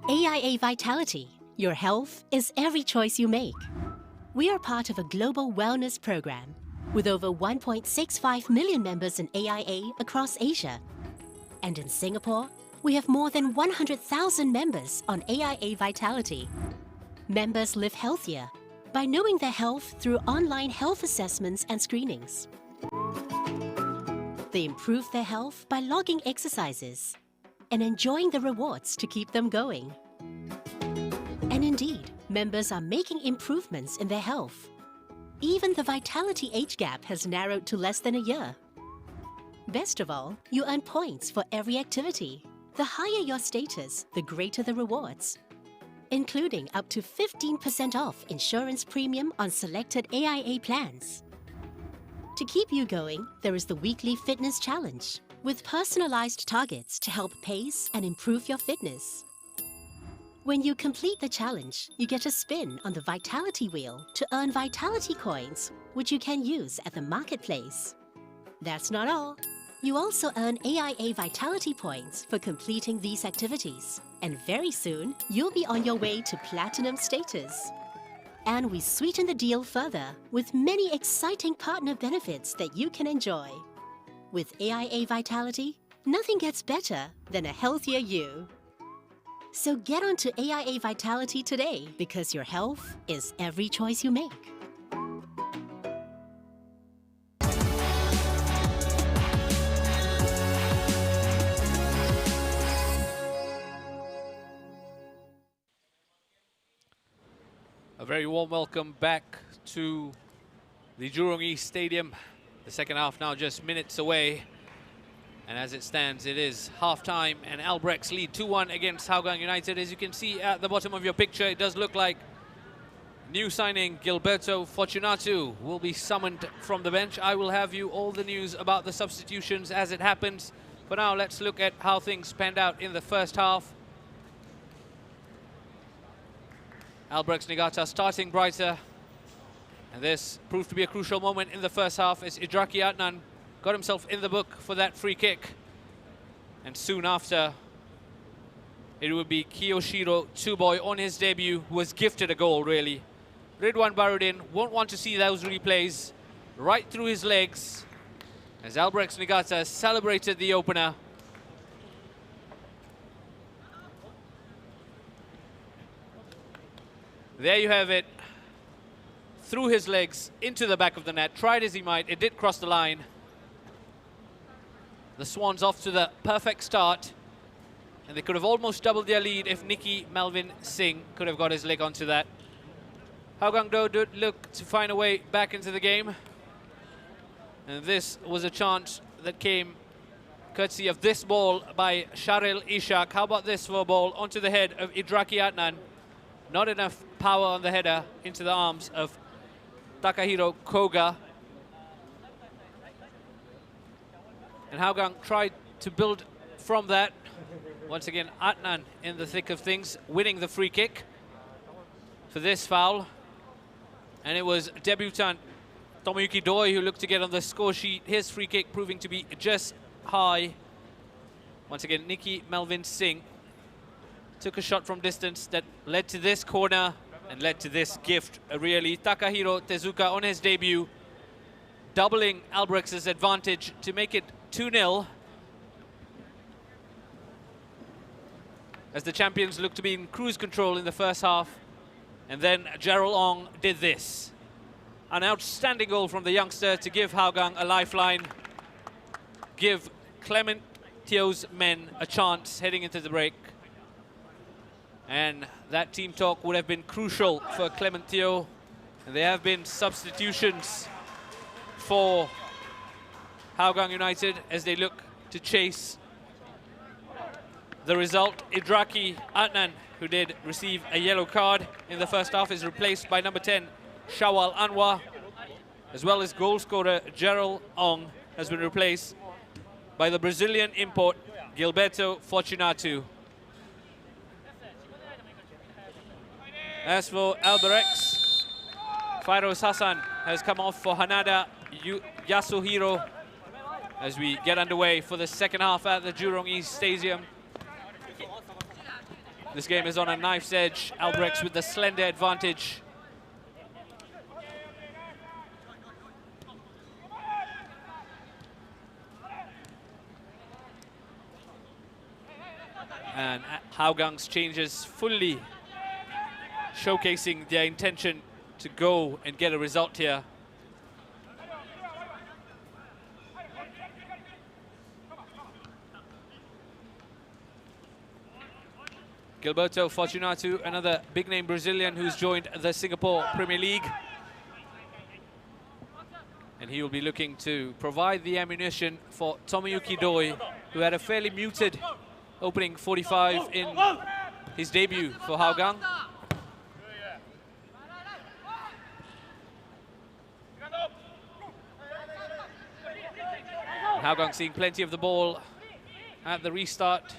Aia Vitality. Your health is every choice you make. We are part of a global wellness program with over 1.65 million members in AIA across Asia. And in Singapore, we have more than 100,000 members on AIA Vitality. Members live healthier by knowing their health through online health assessments and screenings. They improve their health by logging exercises and enjoying the rewards to keep them going. And indeed, members are making improvements in their health. Even the vitality age gap has narrowed to less than a year. Best of all, you earn points for every activity. The higher your status, the greater the rewards, including up to 15% off insurance premium on selected AIA plans. To keep you going, there is the weekly fitness challenge with personalized targets to help pace and improve your fitness. When you complete the challenge, you get a spin on the Vitality Wheel to earn Vitality Coins, which you can use at the marketplace. That's not all. You also earn AIA Vitality Points for completing these activities. And very soon, you'll be on your way to Platinum status. And we sweeten the deal further with many exciting partner benefits that you can enjoy. With AIA Vitality, nothing gets better than a healthier you. So get onto AIA Vitality today because your health is every choice you make. A very warm welcome back to the Jurong East Stadium. The second half now just minutes away. And as it stands, it is half-time and Albirex lead 2-1 against Hougang United. As you can see at the bottom of your picture, it does look like new signing Gilberto Fortunato will be summoned from the bench. I will have you all the news about the substitutions as it happens. For now, let's look at how things panned out in the first half. Albirex Niigata starting brighter. And this proved to be a crucial moment in the first half as Idraki Adnan got himself in the book for that free kick. And soon after, it would be Kiyoshiro Tsuboy on his debut, who was gifted a goal, really. Ridwan Barudin won't want to see those replays right through his legs as Albirex Niigata celebrated the opener. There you have it. Through his legs into the back of the net. Tried as he might, it did cross the line. The Swans off to the perfect start. And they could have almost doubled their lead if Nicky Melvin Singh could have got his leg onto that. Hougang Do did look to find a way back into the game. And this was a chance that came courtesy of this ball by Sharil Ishak. How about this for a ball onto the head of Idraki Adnan? Not enough power on the header into the arms of Takahiro Koga. And Hougang tried to build from that. Once again, Adnan in the thick of things, winning the free kick for this foul. And it was debutant Tomoyuki Doi who looked to get on the score sheet. His free kick proving to be just high. Once again, Nicky Melvin Singh took a shot from distance that led to this corner and led to this gift, really. Takahiro Tezuka on his debut, doubling Albrex's advantage to make it 2-0. As the champions look to be in cruise control in the first half. And then Gerald Ong did this. An outstanding goal from the youngster to give Hougang a lifeline. Give Clement Teo's men a chance heading into the break. And that team talk would have been crucial for Clement Teo. And there have been substitutions for Hougang United as they look to chase the result. Idraki Adnan, who did receive a yellow card in the first half, is replaced by number 10, Shawal Anwar, as well as goal scorer Gerald Ong has been replaced by the Brazilian import Gilberto Fortunato. As for Albirex, Fairoz Hassan has come off for Hanada Yasuhiro as we get underway for the second half at the Jurong East Stadium. This game is on a knife's edge. Albirex with the slender advantage. And Hougang changes fully showcasing their intention to go and get a result here. Gilberto Fortunato, another big-name Brazilian who's joined the Singapore Premier League. And he will be looking to provide the ammunition for Tomoyuki Doi, who had a fairly muted opening 45 in his debut for Hougang. Hougang seeing plenty of the ball at the restart.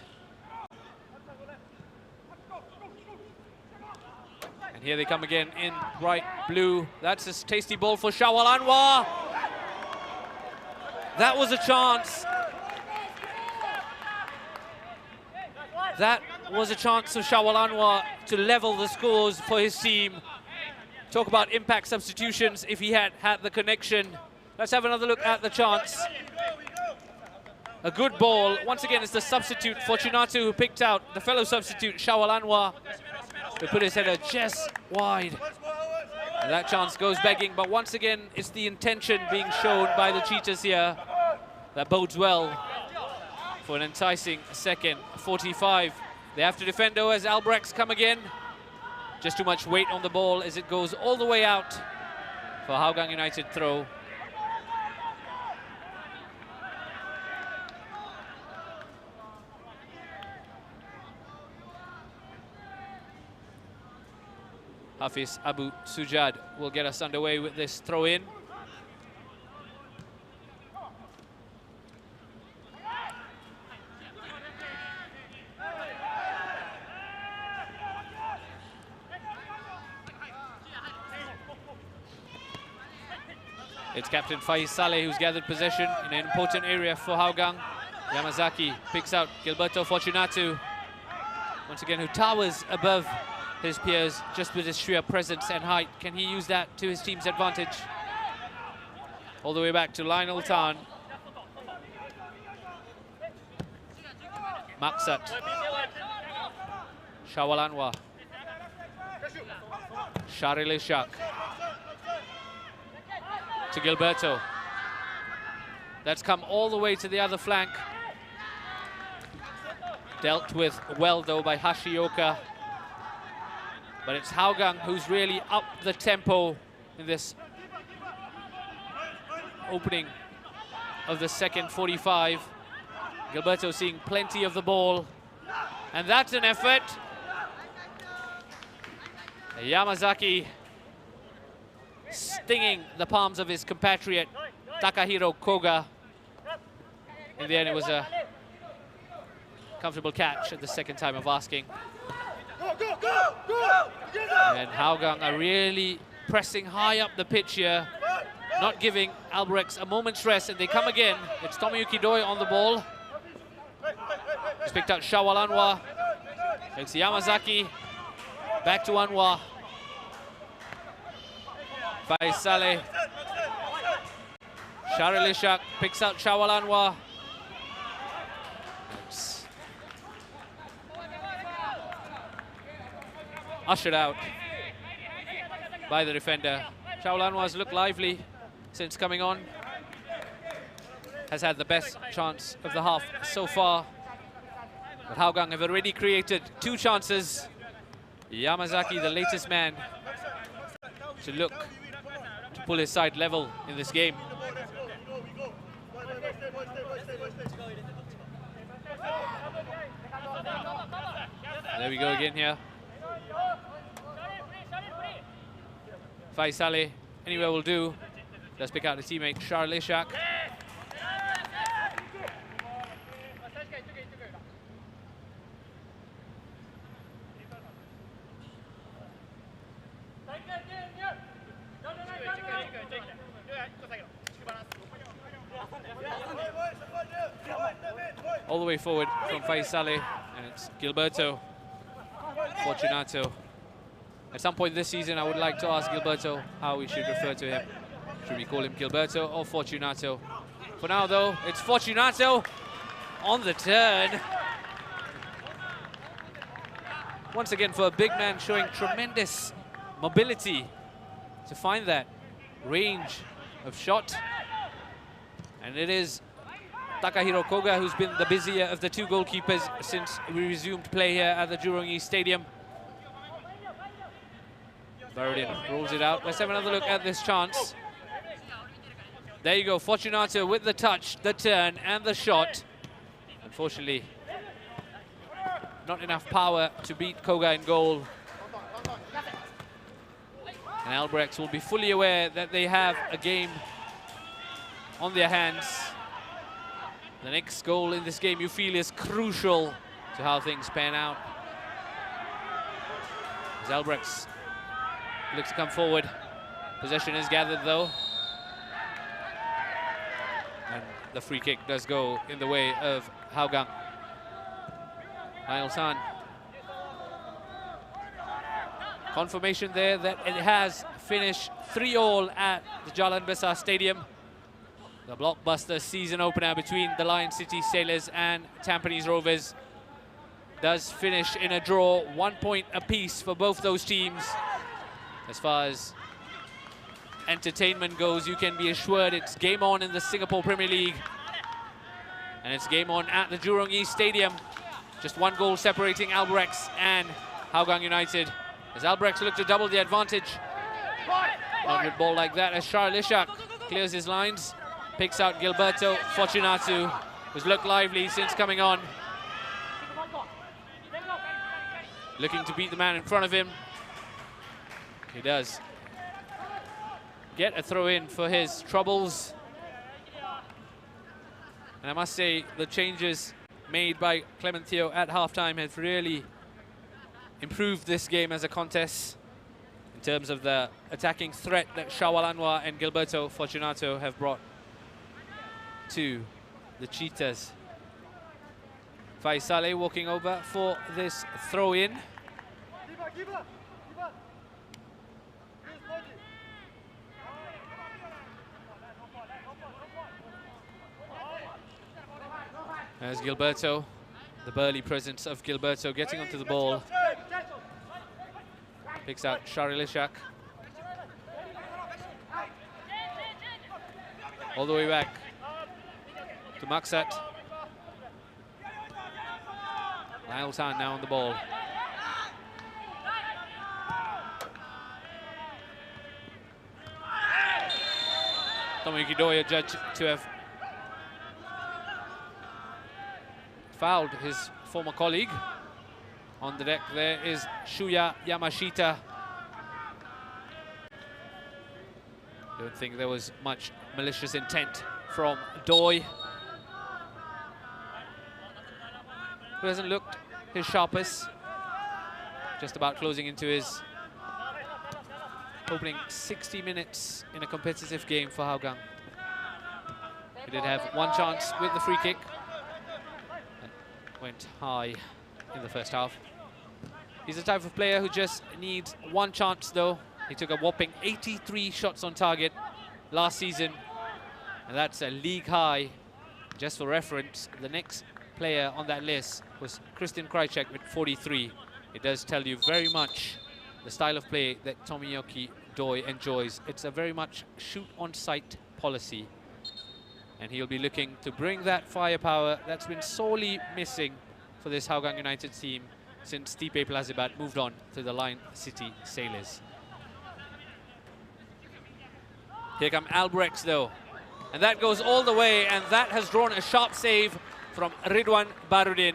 And here they come again in bright blue. That's a tasty ball for Shawal Anwar. That was a chance. That was a chance for Shawal Anwar to level the scores for his team. Talk about impact substitutions if he had had the connection. Let's have another look at the chance. A good ball. Once again, it's the substitute, Fortunato, who picked out the fellow substitute, Shawal Anwar, who put his header just wide. And that chance goes begging, but once again, it's the intention being shown by the Cheetahs here that bodes well for an enticing second 45. They have to defend though as Albirex come again. Just too much weight on the ball as it goes all the way out for Hougang United throw. Hafiz Abu Sujad will get us underway with this throw-in. It's captain Faiz Saleh who's gathered possession in an important area for Hougang. Yamazaki picks out Gilberto Fortunato, once again, who towers above his peers just with his sheer presence and height. Can he use that to his team's advantage? All the way back to Lionel Tan. Maksat. Shawal Anwar. Sharil Ishak. To Gilberto. That's come all the way to the other flank. Dealt with well though by Hashioka. But it's Hougang who's really up the tempo in this opening of the second 45. Gilberto seeing plenty of the ball. And that's an effort. Yamazaki stinging the palms of his compatriot Takahiro Koga. In the end, it was a comfortable catch at the second time of asking. And Hougang are really pressing high up the pitch here, not giving Albirex a moment's rest, and they come again. It's Tomoyuki Doi on the ball. He's picked out Shawal Anwar. It's Yamazaki. Back to Anwar. Faiz Saleh. Sharil Ishak picks out Shawal Anwar. It's ushered out by the defender. Shawal Anwar's looked lively since coming on. Has had the best chance of the half so far. But Hougang have already created 2 chances. Yamazaki, the latest man to look to pull his side level in this game. There we go again here. Faiz Saleh, anywhere will do. Let's pick out the teammate, Sharil Ishak. All the way forward from Faiz Saleh, and it's Gilberto. Fortunato. At some point this season, I would like to ask Gilberto how we should refer to him. Should we call him Gilberto or Fortunato? For now, though, it's Fortunato on the turn. Once again, for a big man, showing tremendous mobility to find that range of shot. And it is Takahiro Koga who's been the busier of the two goalkeepers since we resumed play here at the Jurong East Stadium. Barudin rolls it out. Let's have another look at this chance. There you go, Fortunato with the touch, the turn, and the shot. Unfortunately, not enough power to beat Koga in goal. And Albirex will be fully aware that they have a game on their hands. The next goal in this game, you feel, is crucial to how things pan out. As Albirex looks to come forward. Possession is gathered, though. And the free kick does go in the way of Hougang. Nail-san. Confirmation there that it has finished 3-3 at the Jalan Besar Stadium. The blockbuster season opener between the Lion City Sailors and Tampines Rovers does finish in a draw, 1 point apiece for both those teams. As far as entertainment goes, you can be assured it's game on in the Singapore Premier League. And it's game on at the Jurong East Stadium. Just one goal separating Albirex and Hougang United. As Albirex look to double the advantage. Not with ball like that as Charles Ishak clears his lines. Picks out Gilberto Fortunato, who's looked lively since coming on. Looking to beat the man in front of him. He does get a throw in for his troubles. And I must say, the changes made by Clementio at halftime have really improved this game as a contest in terms of the attacking threat that Shawal Anwar and Gilberto Fortunato have brought to the Cheetahs. Faisale walking over for this throw-in. As Gilberto, the burly presence of Gilberto getting onto the ball. Picks out Charles Ishak. All the way back to Maksat. Niall Tan now on the ball. Tomoyuki Doya judged to have fouled his former colleague. On the deck there is Shuya Yamashita. Don't think there was much malicious intent from Doi, who hasn't looked his sharpest. Just about closing into his opening 60 minutes in a competitive game for Hougang. He did have one chance with the free kick. Went high in the first half. He's the type of player who just needs one chance, though. He took a whopping 83 shots on target last season, and that's a league high. Just for reference, the next player on that list was Christian Krajcek with 43. It does tell you very much the style of play that Tomoyuki Doi enjoys. It's a very much shoot-on-sight policy, and he'll be looking to bring that firepower that's been sorely missing for this Hougang United team since Stipe Plazibat moved on to the Lion City Sailors. Here come Albirex, though, and that goes all the way, and that has drawn a sharp save from Ridwan Barudin.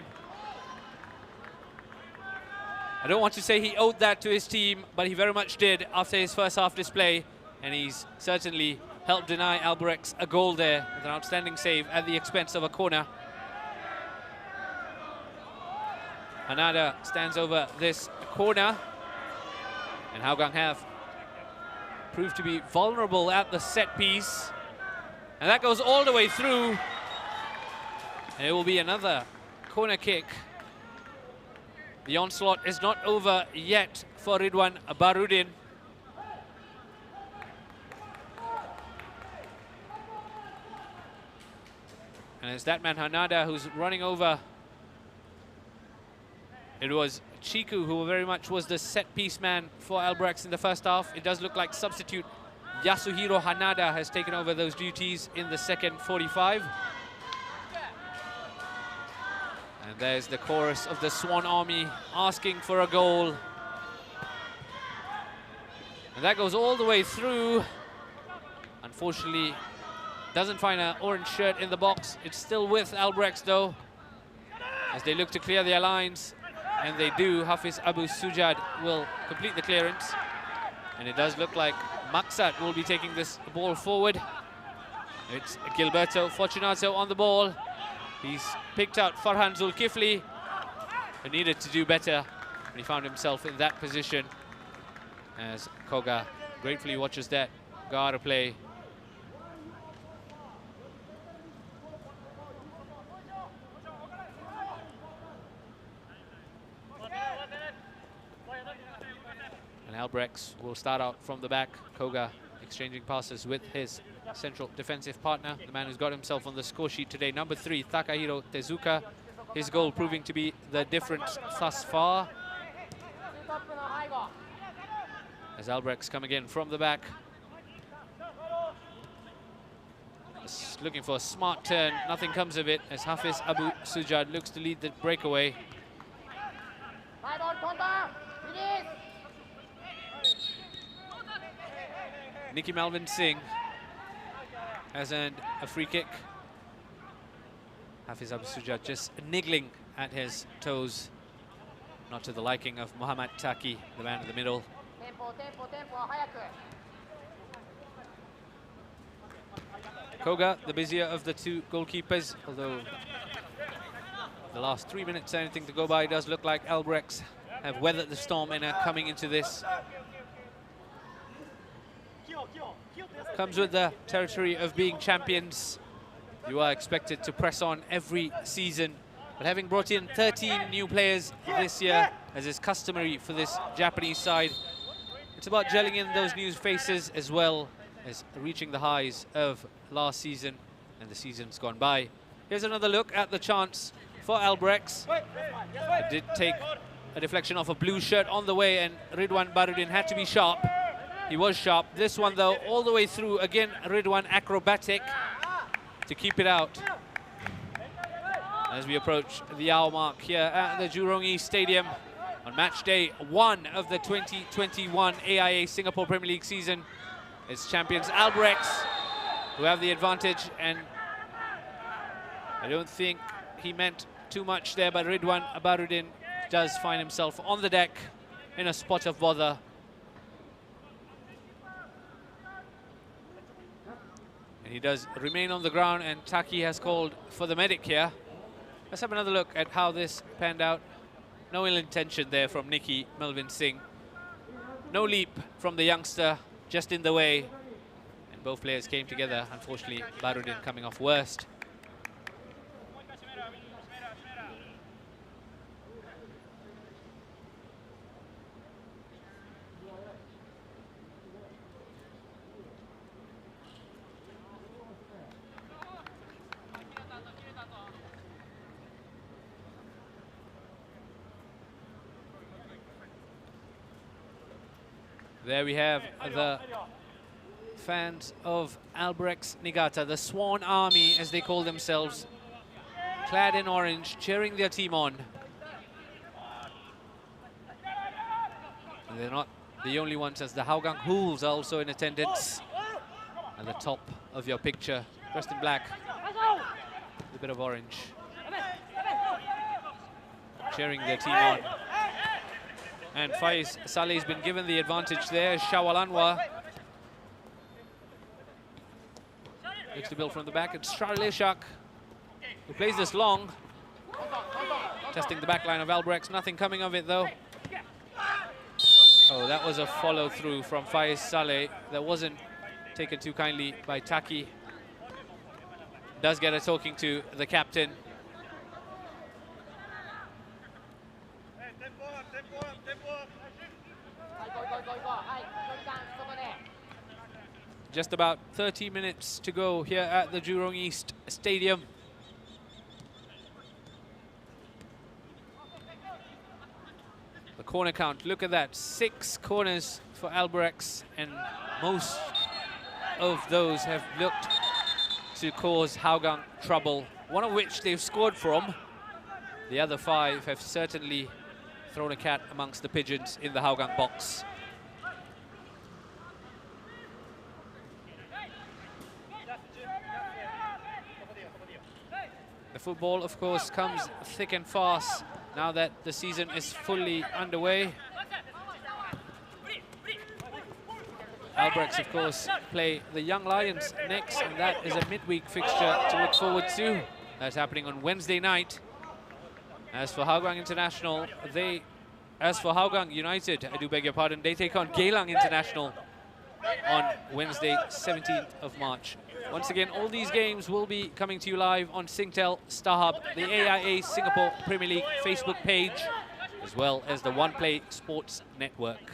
I don't want to say he owed that to his team, but he very much did after his first half display, and he's certainly helped deny Albirex a goal there with an outstanding save at the expense of a corner. Hanada stands over this corner, and Hougang have proved to be vulnerable at the set piece, and that goes all the way through, and it will be another corner kick The onslaught is not over yet for Ridwan Barudin. And it's that man Hanada who's running over. It was Chiku who very much was the set-piece man for Albirex in the first half. It does look like substitute Yasuhiro Hanada has taken over those duties in the second 45. And there's the chorus of the Swan Army asking for a goal. And that goes all the way through. Unfortunately, doesn't find an orange shirt in the box. It's still with Albirex though, as they look to clear their lines. And they do. Hafiz Abu Sujad will complete the clearance. And it does look like Maksat will be taking this ball forward. It's Gilberto Fortunato on the ball. He's picked out Farhan Zulkifli, who needed to do better when he found himself in that position. As Koga gratefully watches that Gara play. And Albirex will start out from the back. Koga exchanging passes with his central defensive partner, the man who's got himself on the score sheet today, number 3, Takahiro Tezuka. His goal proving to be the difference thus far. As Albirex come again from the back. Just looking for a smart turn, nothing comes of it as Hafiz Abu Sujad looks to lead the breakaway. Nicky Melvin Singh has earned a free kick. Hafiz Abu Sujad just niggling at his toes. Not to the liking of Muhammad Taki, the man in the middle. Koga, the busier of the two goalkeepers, although the last 3 minutes, anything to go by, does look like Albirex have weathered the storm and are coming into this. Comes with the territory of being champions. You are expected to press on every season. But having brought in 13 new players this year, as is customary for this Japanese side, it's about gelling in those new faces as well as reaching the highs of last season and the seasons gone by. Here's another look at the chance for Albirex. It did take a deflection off a blue shirt on the way, and Ridwan Barudin had to be sharp. He was sharp. This one, though, all the way through. Again, Ridwan acrobatic to keep it out. As we approach the hour mark here at the Jurong East Stadium on match day 1 of the 2021 AIA Singapore Premier League season. It's champions Albirex who have the advantage, and I don't think he meant too much there, but Ridwan Barudin does find himself on the deck in a spot of bother. And he does remain on the ground, and Taki has called for the medic here. Let's have another look at how this panned out. No ill intention there from Nicky Melvin Singh. No leap from the youngster, just in the way. And both players came together. Unfortunately, Barudin coming off worst. There we have the fans of Albirex Niigata, the Swan Army as they call themselves, clad in orange, cheering their team on. And they're not the only ones, as the Hougang Wolves are also in attendance. At the top of your picture, dressed in black, a bit of orange, cheering their team on. And Faiz Saleh's been given the advantage there. Shawal Anwar looks to build from the back. It's Charlie Shak who plays this long. Testing the back line of Albirex. Nothing coming of it, though. Oh, that was a follow-through from Faiz Saleh that wasn't taken too kindly by Taki. Does get a talking to the captain. Just about 30 minutes to go here at the Jurong East Stadium. The corner count, look at that, 6 corners for Albirex, and most of those have looked to cause Hougang trouble, one of which they've scored from. The other 5 have certainly thrown a cat amongst the pigeons in the Hougang box. The football, of course, comes thick and fast now that the season is fully underway. Albirex, of course, play the Young Lions next, and that is a midweek fixture to look forward to. That's happening on Wednesday night. As for Hougang United, I do beg your pardon, they take on Geylang International on Wednesday, 17th of March. Once again, all these games will be coming to you live on Singtel, StarHub, the AIA Singapore Premier League Facebook page, as well as the OnePlay Sports Network.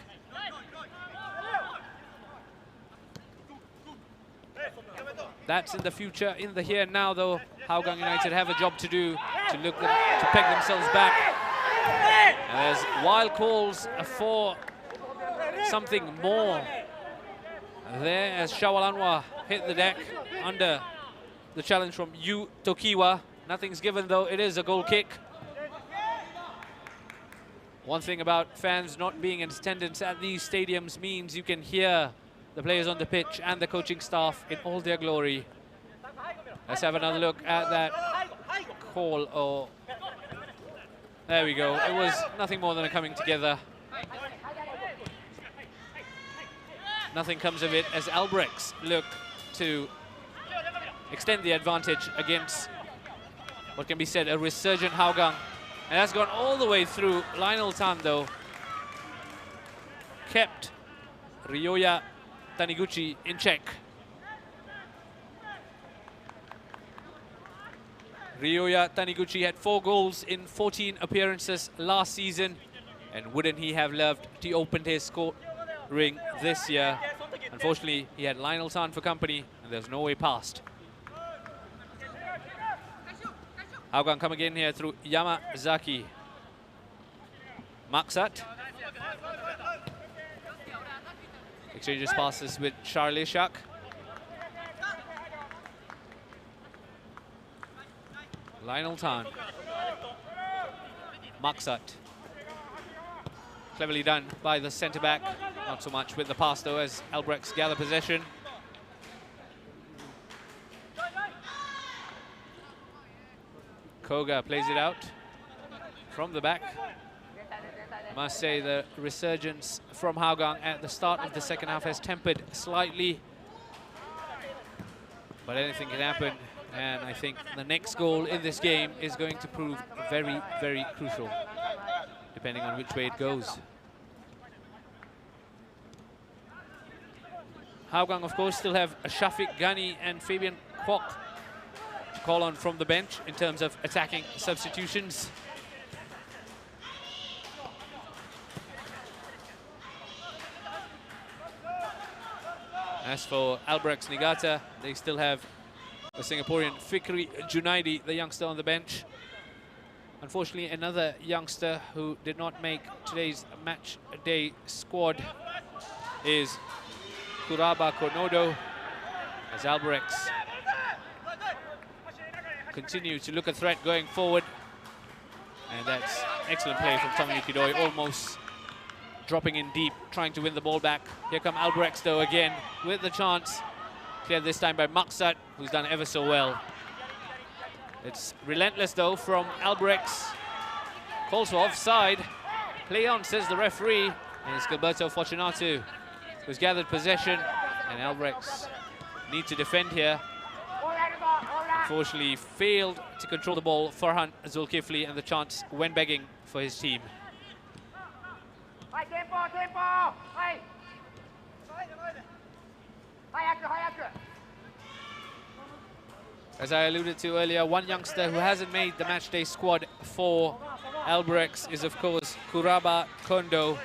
That's in the future. In the here and now, though, Hougang United have a job to do to peg themselves back. And there's wild calls for something more there as Shawal Anwar hit the deck under the challenge from Yu Tokiwa. Nothing's given, though. It is a goal kick. One thing about fans not being in attendance at these stadiums means you can hear the players on the pitch and the coaching staff in all their glory. Let's have another look at that call. Oh, there we go. It was nothing more than a coming together. Nothing comes of it as Albirex look to extend the advantage against what can be said a resurgent Hougang. And that's gone all the way through. Lionel Tan, though, kept Ryoya Taniguchi in check. Ryoya Taniguchi had 4 goals in 14 appearances last season, and wouldn't he have loved to open his scoring this year? Unfortunately, he had Lionel Tan for company, and there's no way past. Hougang come again here through Yamazaki. Maksat exchanges passes with Charlie Shak. Lionel Tan. Maksat. Cleverly done by the centre-back. Not so much with the pass, though, as Albirex gather possession. Koga plays it out from the back. I must say the resurgence from Hougang at the start of the second half has tempered slightly. But anything can happen. And I think the next goal in this game is going to prove very, very crucial, depending on which way it goes. Hougang, of course, still have Shafiq Ghani and Fabian Kwok to call on from the bench in terms of attacking substitutions. As for Albirex Niigata, they still have the Singaporean Fikri Junaidi, the youngster on the bench. Unfortunately, another youngster who did not make today's match day squad is Kuraba Konodo, as Albirex continue to look a threat going forward. And that's excellent play from Tomoyuki Doi, almost dropping in deep, trying to win the ball back. Here come Albirex, though, again with the chance. Cleared this time by Maksat, who's done ever so well. It's relentless, though, from Albirex. Calls for offside. Play on, says the referee. And it's Gilberto Fortunato who's gathered possession. And Albirex need to defend here. Unfortunately, failed to control the ball. Farhan Zulkifli, and the chance went begging for his team. As I alluded to earlier, one youngster who hasn't made the matchday squad for Albirex is, of course, Kuraba Kondo.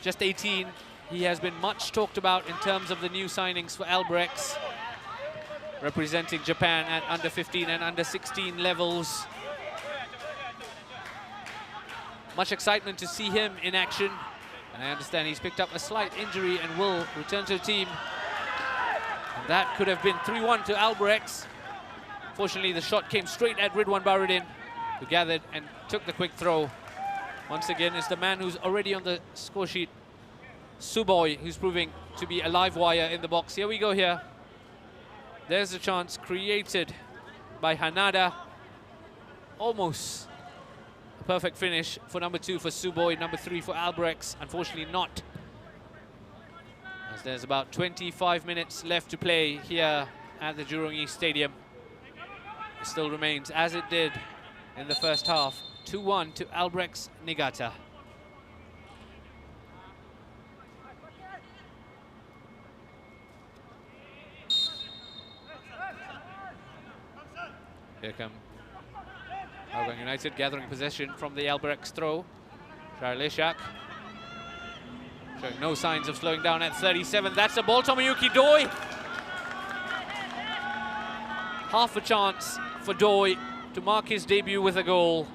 Just 18. He has been much talked about in terms of the new signings for Albirex, representing Japan at under 15 and under 16 levels. Much excitement to see him in action. And I understand he's picked up a slight injury and will return to the team. And that could have been 3-1 to Albirex. Fortunately, the shot came straight at Ridwan Barudin, who gathered and took the quick throw. Once again, it's the man who's already on the score sheet, Suboi, who's proving to be a live wire in the box. Here we go here. There's a chance created by Hanada. Almost a perfect finish for number 2 for Suboi, number 3 for Albirex. Unfortunately not, as there's about 25 minutes left to play here at the Jurong East Stadium. It still remains as it did in the first half, 2-1 to Albirex Niigata. Here come Hougang United gathering possession from the Albirex throw. Charleshak showing no signs of slowing down at 37. That's a ball, Tomoyuki Doi. Half a chance for Doi to mark his debut with a goal,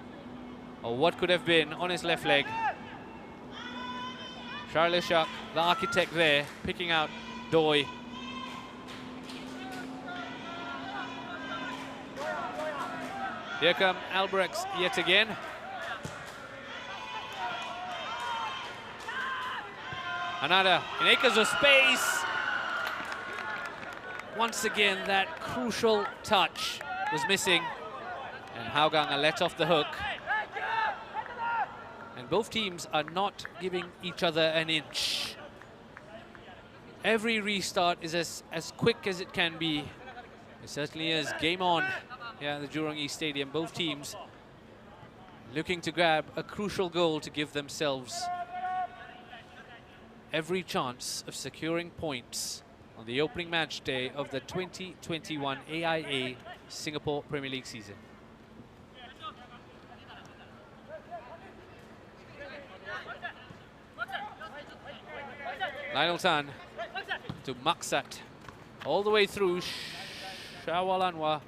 or what could have been on his left leg. Charleshak, the architect there, picking out Doi. Here come Albirex yet again. Hanada in acres of space. Once again, that crucial touch was missing, and Hougang are let off the hook. And both teams are not giving each other an inch. Every restart is as quick as it can be. It certainly is. Game on here at the Jurong East Stadium. Both teams looking to grab a crucial goal to give themselves every chance of securing points on the opening match day of the 2021 AIA Singapore Premier League season. Lionel Tan to Maksat, all the way through. Shawal Anwar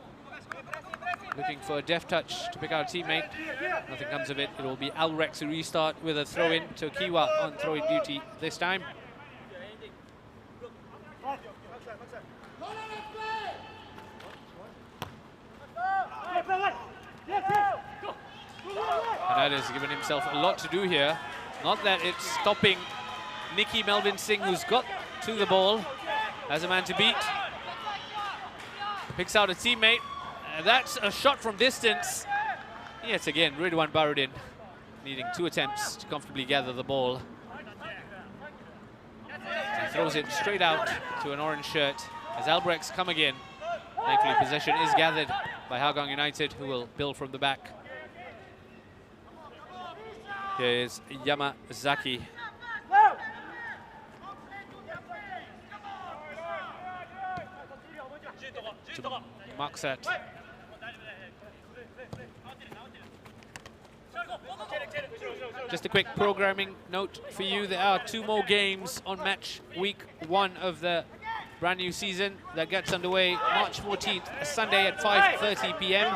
looking for a deft touch to pick out a teammate. Nothing comes of it. It will be Albirex who restart with a throw-in to Kiwa on throw-in duty this time. Hanada's given himself a lot to do here. Not that it's stopping Nicky Melvin Singh, who's got to the ball, has a man to beat. Picks out a teammate. That's a shot from distance. Yet again, Ridwan Barudin needing 2 attempts to comfortably gather the ball. He throws it straight out to an orange shirt as Albirex come again. Thankfully, possession is gathered by Hougang United, who will build from the back. Here is Yamazaki. To Maksat. Just a quick programming note for you. There are 2 more games on match week 1 of the brand new season that gets underway March 14th, a Sunday at 5:30 p.m.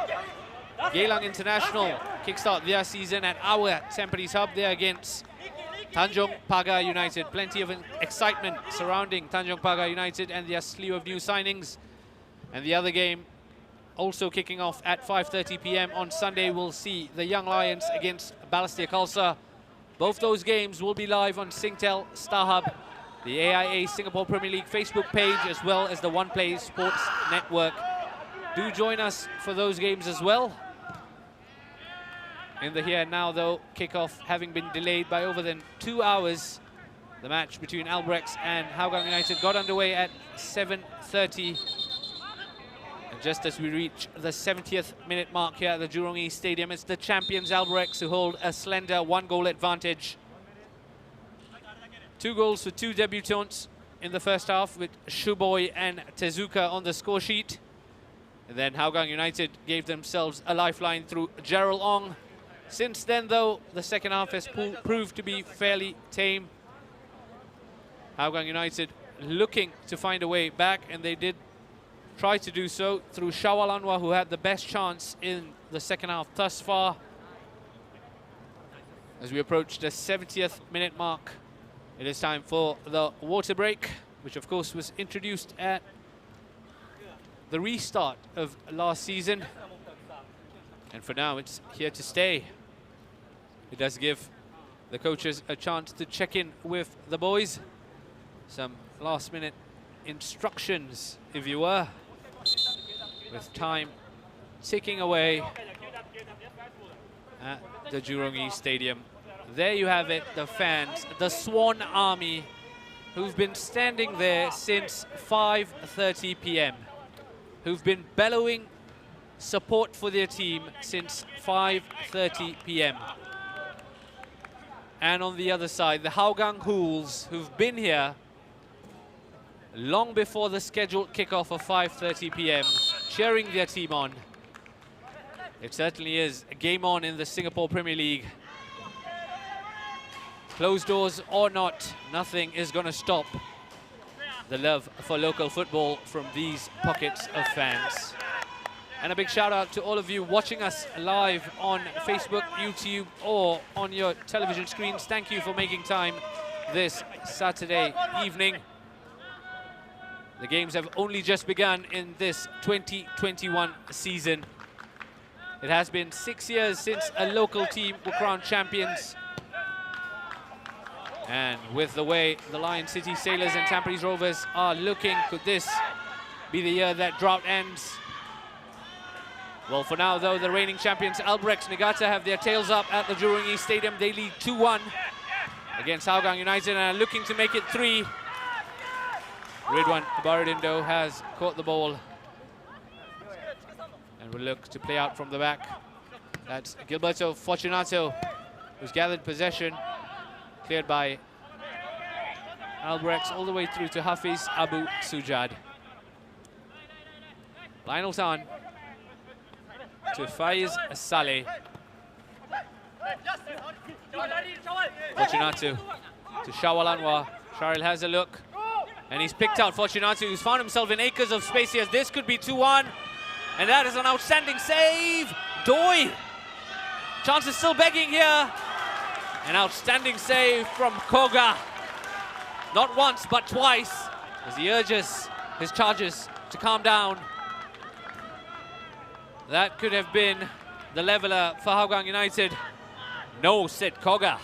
Geylang International kickstart their season at our Tampines hub there against Tanjong Pagar United. Plenty of excitement surrounding Tanjong Pagar United and their slew of new signings. And the other game also kicking off at 5:30 p.m. on Sunday. We'll see the Young Lions against Balestier Khalsa. Both those games will be live on Singtel, StarHub, the AIA Singapore Premier League Facebook page, as well as the One Play Sports Network. Do join us for those games as well. In the here and now, though, kickoff having been delayed by over than 2 hours. The match between Albirex and Hougang United got underway at 7:30. And just as we reach the 70th minute mark here at the Jurong East Stadium, it's the champions Albirex who hold a slender 1-goal advantage. 2 goals for 2 debutants in the first half, with Shuboi and Tezuka on the score sheet. And then Hougang United gave themselves a lifeline through Gerald Ong. Since then, though, the second half has proved to be fairly tame. Hougang United looking to find a way back, and they did try to do so through Shawal Anwar, who had the best chance in the second half thus far. As we approach the 70th minute mark, it is time for the water break, which of course was introduced at the restart of last season. And for now, it's here to stay. It does give the coaches a chance to check in with the boys. Some last minute instructions, if you were, with time ticking away at the Jurong East Stadium. There you have it, the fans, the Swan Army, who've been standing there since 5:30 p.m., who've been bellowing support for their team since 5:30 p.m. And on the other side, the Hougang Hools, who've been here long before the scheduled kickoff of 5:30 p.m., cheering their team on. It certainly is a game on in the Singapore Premier League. Closed doors or not, nothing is going to stop the love for local football from these pockets of fans. And a big shout out to all of you watching us live on Facebook, YouTube, or on your television screens. Thank you for making time this Saturday evening. The games have only just begun in this 2021 season. It has been 6 years since a local team were crowned champions. And with the way the Lion City Sailors and Tampines Rovers are looking, could this be the year that drought ends? Well, for now, though, the reigning champions Albirex Niigata have their tails up at the Jurong East Stadium. They lead 2-1 against Hougang United and are looking to make it 3. Ridwan Baradindo has caught the ball and will look to play out from the back. That's Gilberto Fortunato, who's gathered possession, cleared by Albirex all the way through to Hafiz Abu Sujad. Lionel Tan to Faiz Saleh. Fortunato to Shawal Anwar. Sharil has a look, and he's picked out Fortunato, who's found himself in acres of space here. This could be 2-1, and that is an outstanding save. Doi. Chance is still begging here. An outstanding save from Koga. Not once, but twice, as he urges his charges to calm down. That could have been the leveler for Hougang United. No, said Koga.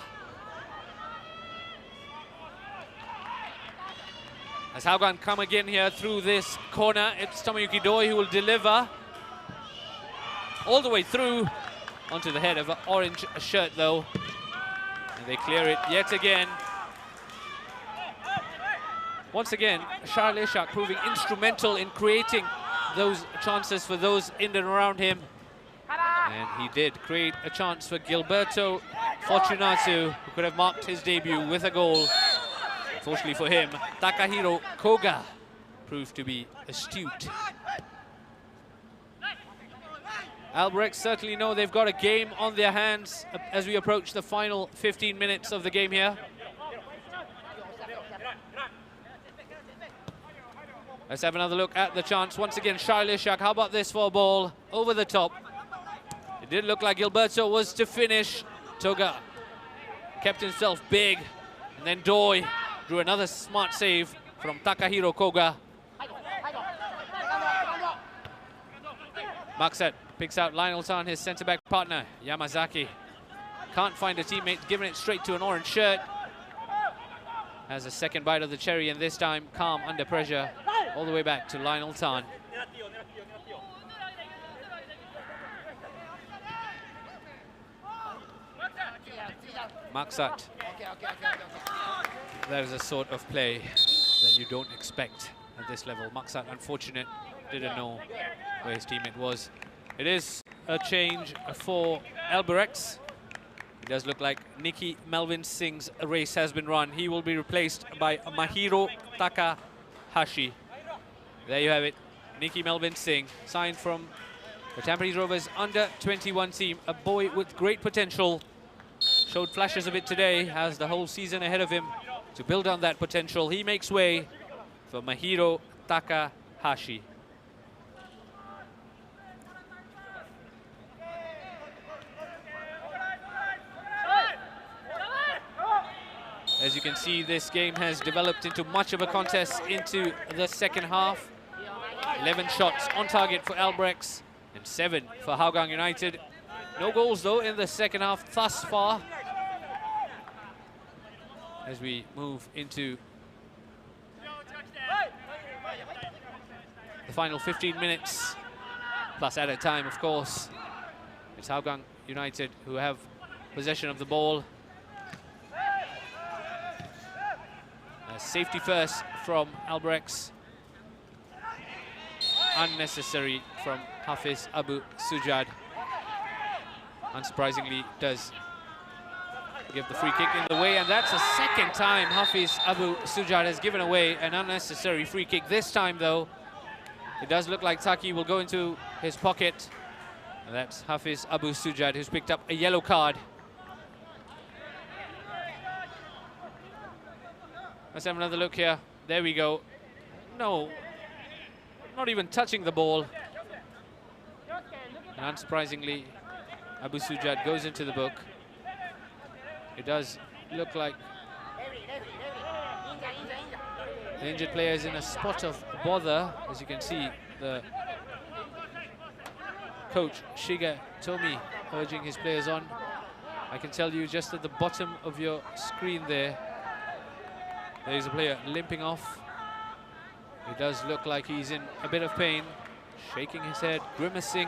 As Hougang come again here through this corner, it's Tomoyuki Doi who will deliver. All the way through onto the head of an orange shirt, though. And they clear it yet again. Once again, Charles Ishak proving instrumental in creating those chances for those in and around him. And he did create a chance for Gilberto Fortunato, who could have marked his debut with a goal. Fortunately for him, Takahiro Koga proved to be astute. Albirex certainly know they've got a game on their hands as we approach the final 15 minutes of the game here. Let's have another look at the chance. Once again, Charles Ishak. How about this for a ball over the top? It did look like Gilberto was to finish. Toga kept himself big. And then Doi drew another smart save from Takahiro Koga. Maksat picks out Lionel Tan, his centre-back partner, Yamazaki. Can't find a teammate, giving it straight to an orange shirt. Has a second bite of the cherry, and this time calm under pressure. All the way back to Lionel Tan. Maksat. That is a sort of play that you don't expect at this level. Maksat, unfortunate, didn't know where his teammate was. It is a change for Albirex. It does look like Nikki Melvin Singh's race has been run. He will be replaced by Mahiro Takahashi. There you have it. Nikki Melvin Singh, signed from the Tampines Rovers under-21 team. A boy with great potential. Showed flashes of it today, has the whole season ahead of him to build on that potential. He makes way for Mahiro Takahashi. As you can see, this game has developed into much of a contest into the second half. 11 shots on target for Albirex and 7 for Hougang United. No goals though in the second half thus far. As we move into the final 15 minutes, plus added time of course. It's Hougang United who have possession of the ball. Safety first from Albirex. Unnecessary from Hafiz Abu Sujad. Unsurprisingly does give the free kick in the way, and that's the second time Hafiz Abu Sujad has given away an unnecessary free kick. This time though, it does look like Taki will go into his pocket, and that's Hafiz Abu Sujad who's picked up a yellow card. Let's have another look here. There we go. No, not even touching the ball. And unsurprisingly, Abu Sujad goes into the book. It does look like the injured player is in a spot of bother. As you can see, the coach, Shiga Tomi, urging his players on. I can tell you just at the bottom of your screen there, there's a player limping off. It does look like he's in a bit of pain, shaking his head, grimacing.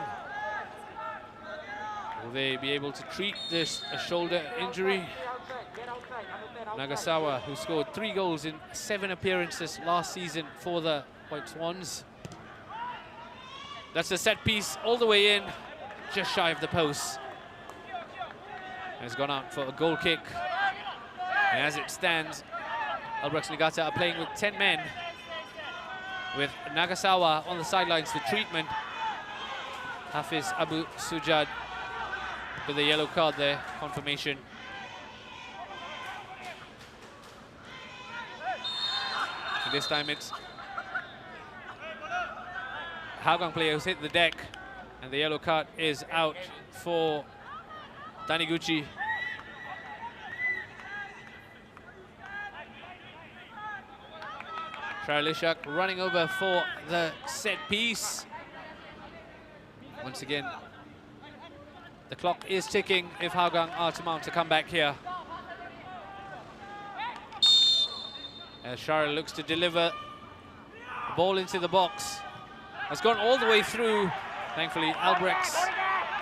Will they be able to treat this a shoulder injury? Nagasawa, who scored 3 goals in 7 appearances last season for the White Swans. That's a set piece all the way in, just shy of the post. Has gone out for a goal kick. And as it stands, Albirex Niigata are playing with 10 men, with Nagasawa on the sidelines for treatment. Hafiz Abu Sujad with a yellow card there, confirmation. And this time it's Hougang player who's hit the deck, and the yellow card is out for Taniguchi. Charlishak running over for the set piece. Once again, the clock is ticking if Hougang are to mount a comeback here. As Shara looks to deliver the ball into the box. Has gone all the way through. Thankfully, for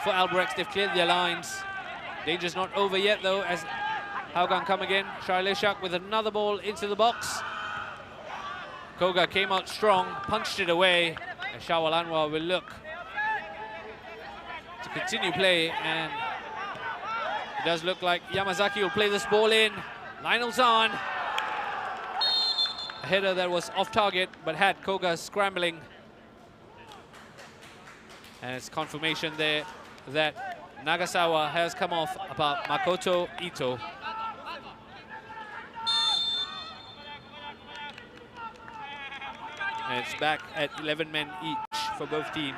Albirex, they've cleared their lines. Danger's not over yet though, as Hougang come again. Charlishak with another ball into the box. Koga came out strong, punched it away, and Shawal Anwar will look to continue play, and it does look like Yamazaki will play this ball in. Lionel's on. A header that was off target, but had Koga scrambling. And it's confirmation there that Nagasawa has come off about Makoto Ito. And it's back at 11 men each for both teams,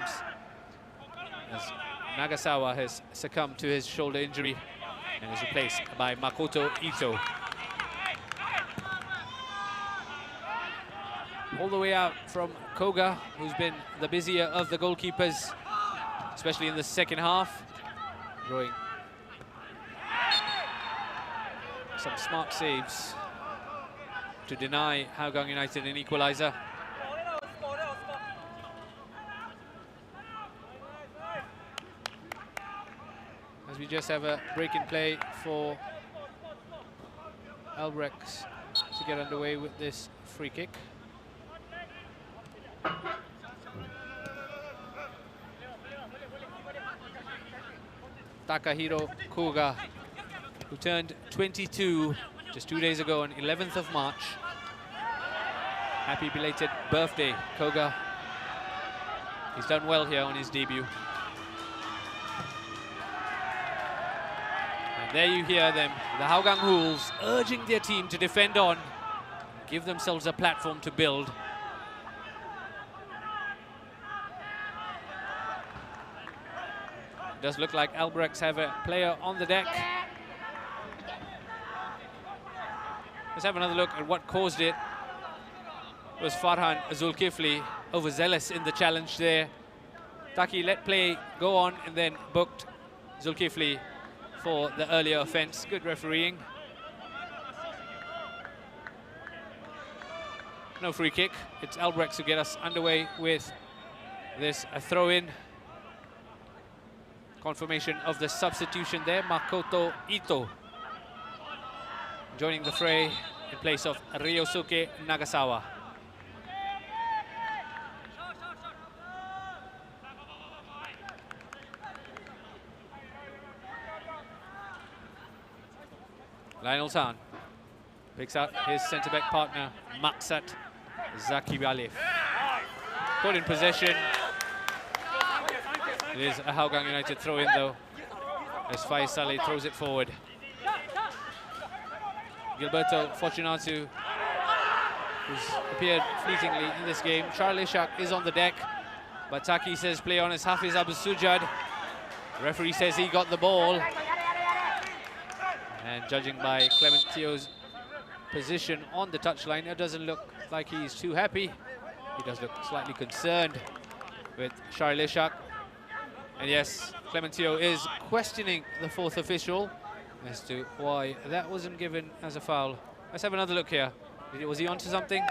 as Nagasawa has succumbed to his shoulder injury and is replaced by Makoto Ito. All the way out from Koga, who's been the busier of the goalkeepers, especially in the second half, drawing some smart saves to deny Hougang United an equalizer. As we just have a break in play for Albirex to get underway with this free kick. Takahiro Koga, who turned 22 just 2 days ago on 11th of March. Happy belated birthday, Koga. He's done well here on his debut. And there you hear them, the Hougang Wolves, urging their team to defend on, give themselves a platform to build. It does look like Albirex have a player on the deck. Let's have another look at what caused it. It was Farhan Zulkifli, overzealous in the challenge there. Taki let play go on and then booked Zulkifli for the earlier offense. Good refereeing. No free kick. It's Albirex who get us underway with this throw-in. Confirmation of the substitution there. Makoto Ito joining the fray in place of Ryosuke Nagasawa. Lionel Tan picks out his centre-back partner, Maksat Zakibalif. Caught in possession. It is a Hougang United throw-in though, as Faiz Saleh throws it forward. Gilberto Fortunato, who's appeared fleetingly in this game. Charlie Shak is on the deck, but Taki says play on as Hafiz Abu Sujad. The referee says he got the ball. And judging by Clementio's position on the touchline, it doesn't look like he's too happy. He does look slightly concerned with Charlie Shak. And yes, Clementio is questioning the fourth official as to why that wasn't given as a foul. Let's have another look here. Was he onto something?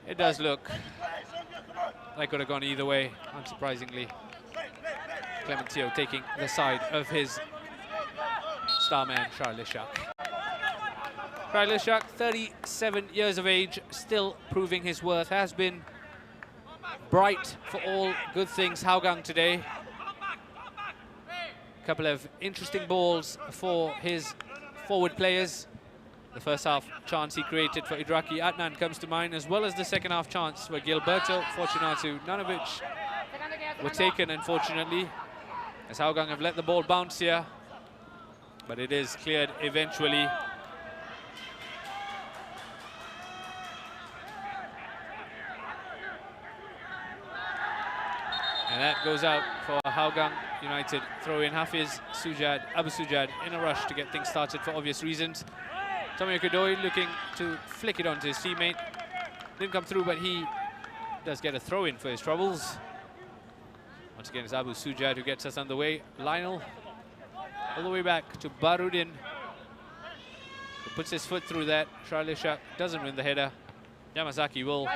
It does look like it could have gone either way, unsurprisingly. Clementio taking the side of his star man, Charlie Shak. Charlie Shak, 37 years of age, still proving his worth. Has been bright for all good things Hougang today. A couple of interesting balls for his forward players. The first half chance he created for Idraki Adnan comes to mind, as well as the second half chance for Gilberto Fortunato, none of which were taken, unfortunately, as Hougang have let the ball bounce here. But it is cleared eventually. And that goes out for Hougang United. Throw in Hafiz Sujad, Abu Sujad in a rush to get things started for obvious reasons. Tommy Okudoi looking to flick it onto his teammate. Didn't come through, but he does get a throw in for his troubles. Once again, it's Abu Sujad who gets us underway. Lionel all the way back to Barudin, who puts his foot through that. Charlie Shak doesn't win the header. Yamazaki will.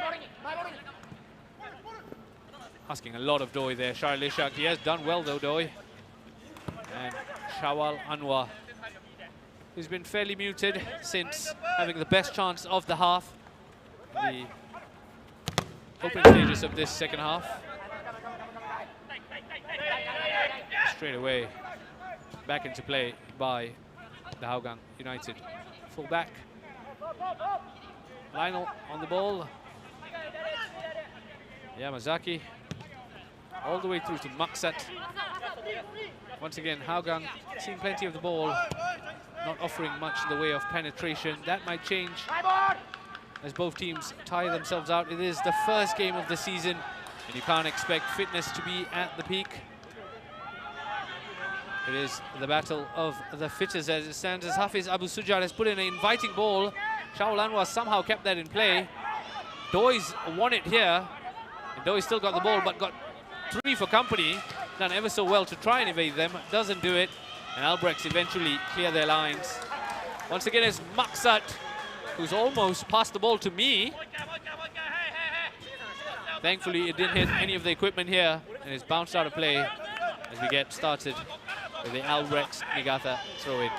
Asking a lot of Doi there, Charlie Shak. He has done well though, Doi. And Shawal Anwar, who's been fairly muted since having the best chance of the half, the opening stages of this second half. Straight away, back into play by the Hougang United full back. Lionel on the ball. Yamazaki all the way through to Maksat. Once again, Hougang seeing plenty of the ball, not offering much in the way of penetration. That might change as both teams tire themselves out. It is the first game of the season, and you can't expect fitness to be at the peak. It is the battle of the fittest as it stands, as Hafiz Abu Sujad has put in an inviting ball. Shaul Anwar somehow kept that in play. Doi's won it here, and Doi still got the ball, but got three for company. Done ever so well to try and evade them. Doesn't do it, and Albirex eventually clear their lines. Once again, it's Maksat, who's almost passed the ball to me. Thankfully, it didn't hit any of the equipment here, and it's bounced out of play as we get started with the Albirex Niigata throw-in.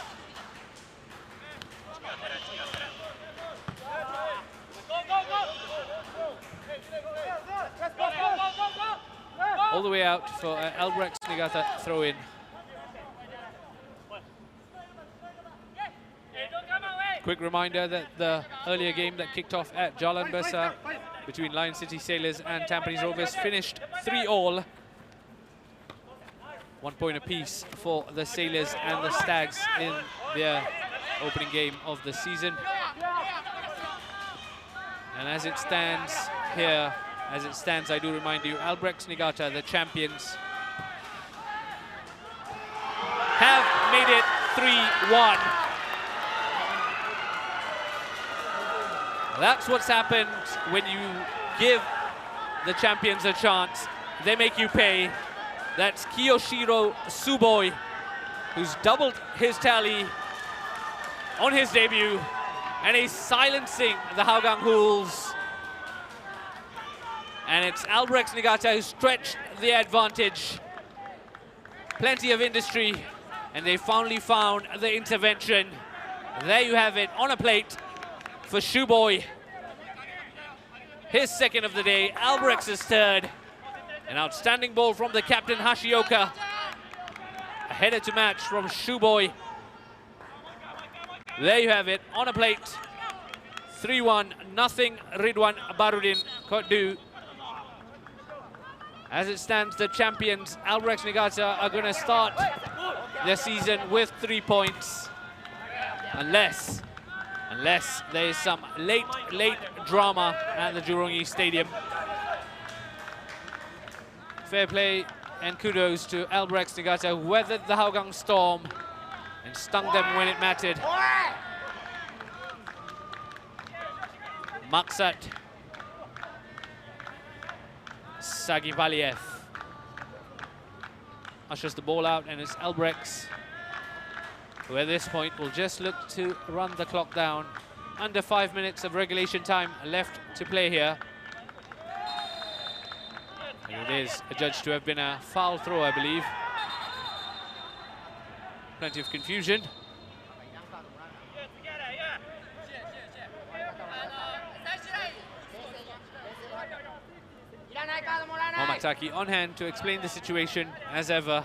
All the way out for Albirex Niigata throw-in. Quick reminder that the earlier game that kicked off at Jalan Besar between Lion City Sailors and Tampines Rovers finished 3-all. 1 point apiece for the Sailors and the Stags in their opening game of the season. And as it stands here, I do remind you, Albirex Niigata, the champions, have made it 3-1. That's what's happened when you give the champions a chance. They make you pay. That's Kiyoshiro Tsuboi, who's doubled his tally on his debut, and he's silencing the Hougang Hools. And it's Albirex Niigata who stretched the advantage. Plenty of industry, and they finally found the intervention. There you have it on a plate for Tsuboi. His second of the day, Albrex's third. An outstanding ball from the captain Hashioka. A header to match from Tsuboi. There you have it on a plate. 3-1, nothing Ridwan Barudin could do. As it stands, the champions, Albirex Niigata, are going to start their season with 3 points. Unless there is some late drama at the Jurong East Stadium. Fair play and kudos to Albirex Niigata, who weathered the Hougang storm and stung them when it mattered. Maksat Sagivaliev ushers the ball out, and it's Albirex, who at this point will just look to run the clock down. Under 5 minutes of regulation time left to play here. And it is adjudged to have been a foul throw, I believe. Plenty of confusion. Momataki on hand to explain the situation as ever.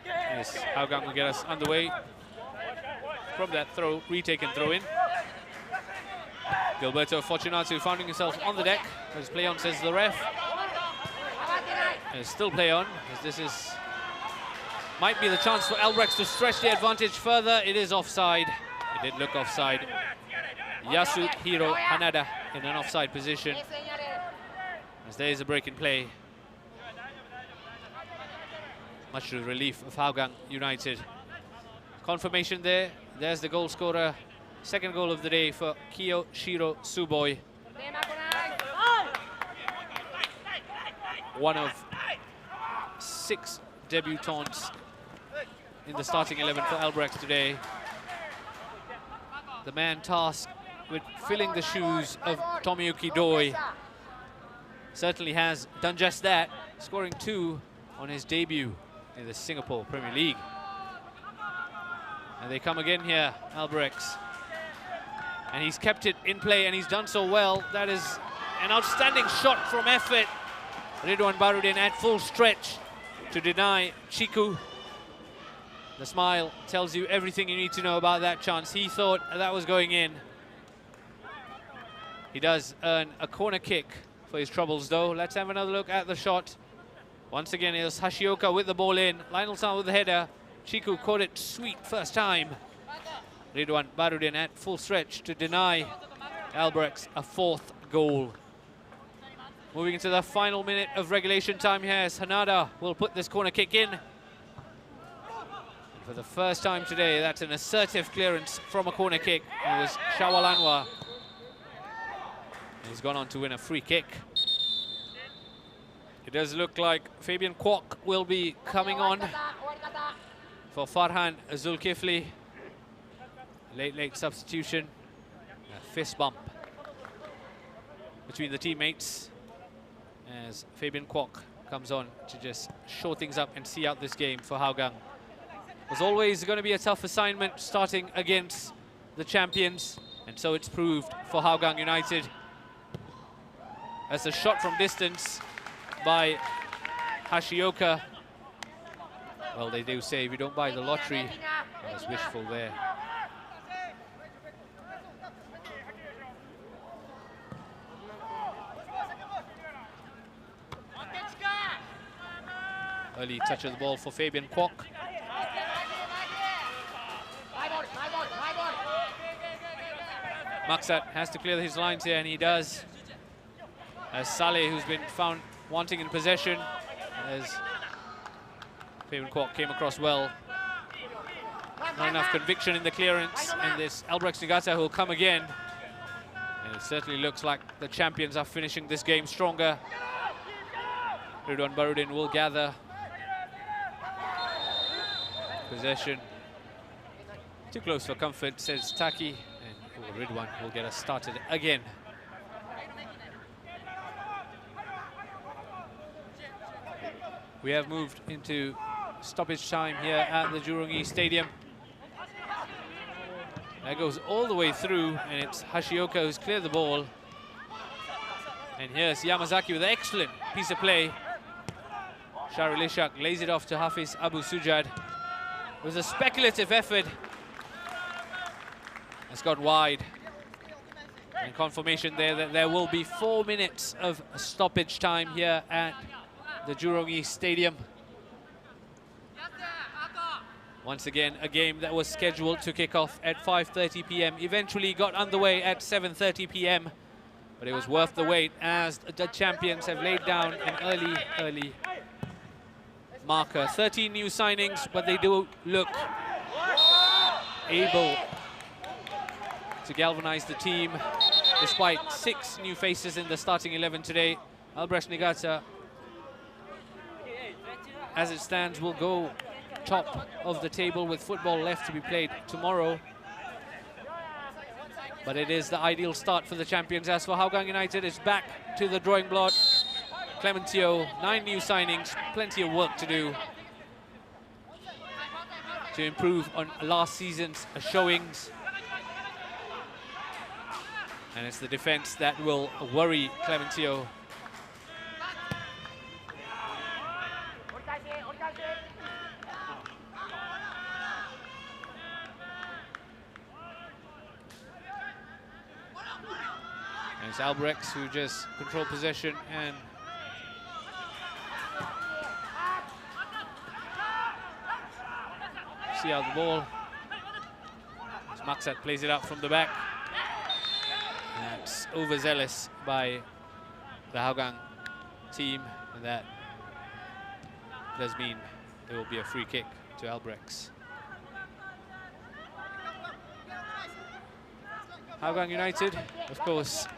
Yes, Hougang will get us underway from that throw, retake and throw in. Gilberto Fortunato finding himself on the deck as play on, says the ref. And still play on, as this might be the chance for Albirex to stretch the advantage further. It is offside. It did look offside. Yasuhiro Hanada in an offside position, as there is a break in play. Much to the relief of Hougang United. Confirmation there. There's the goal scorer. Second goal of the day for Kiyoshiro Tsuboi. One of 6 debutants in the starting 11 for Albirex today. The man tasked with filling the shoes of Tomiyuki Doi certainly has done just that, scoring 2 on his debut in the Singapore Premier League. And they come again here, Albirex. And he's kept it in play, and he's done so well. That is an outstanding shot from effort. Ridwan Barudin at full stretch to deny Chiku. The smile tells you everything you need to know about that chance. He thought that was going in. He does earn a corner kick for his troubles, though. Let's have another look at the shot. Once again, it was Hashioka with the ball in. Lionel San with the header. Chiku caught it sweet first time. Ridwan Barudin at full stretch to deny Albirex a 4th goal. Moving into the final minute of regulation time here, as Hanada will put this corner kick in. And for the first time today, that's an assertive clearance from a corner kick. It was Shawal Anwar. He's gone on to win a free kick. It does look like Fabian Kwok will be coming on for Farhan Zulkifli. Late substitution. A fist bump between the teammates as Fabian Kwok comes on to just shore things up and see out this game for Hougang. It was always going to be a tough assignment starting against the champions, and so it's proved for Hougang United. As a shot from distance by Hashioka. Well, they do say if you don't buy the lottery, that's wishful there. Early touch of the ball for Fabian Kwok. Maksat has to clear his lines here, and he does. As Saleh, who's been found wanting in possession, as Fabian Kwok came across well. Not enough conviction in the clearance, and this Albirex Niigata who will come again. And it certainly looks like the champions are finishing this game stronger. Ridwan Barudin will gather possession. Too close for comfort, says Taki. And Ridwan will get us started again. We have moved into stoppage time here at the Jurong East Stadium. That goes all the way through, and it's Hashioka who's cleared the ball. And here's Yamazaki with an excellent piece of play. Shahril Ishak lays it off to Hafiz Abu Sujad. It was a speculative effort. It's gone wide. And confirmation there that there will be 4 minutes of stoppage time here at the Jurong East Stadium. Once again, a game that was scheduled to kick off at 5:30 p.m. eventually got underway at 7:30 p.m. But it was worth the wait, as the champions have laid down an early marker. 13 new signings, but they do look able to galvanize the team. Despite 6 new faces in the starting 11 today, Albirex Niigata, as it stands, will go top of the table with football left to be played tomorrow. But it is the ideal start for the champions. As for Hougang United, it's back to the drawing board. Clementio, 9 new signings, plenty of work to do to improve on last season's showings. And it's the defense that will worry Clementio. And it's Albirex who just control possession and see out the ball. As Maksat plays it out from the back. That's overzealous by the Hougang team, and that does mean there will be a free kick to Albirex. Hougang United, of course,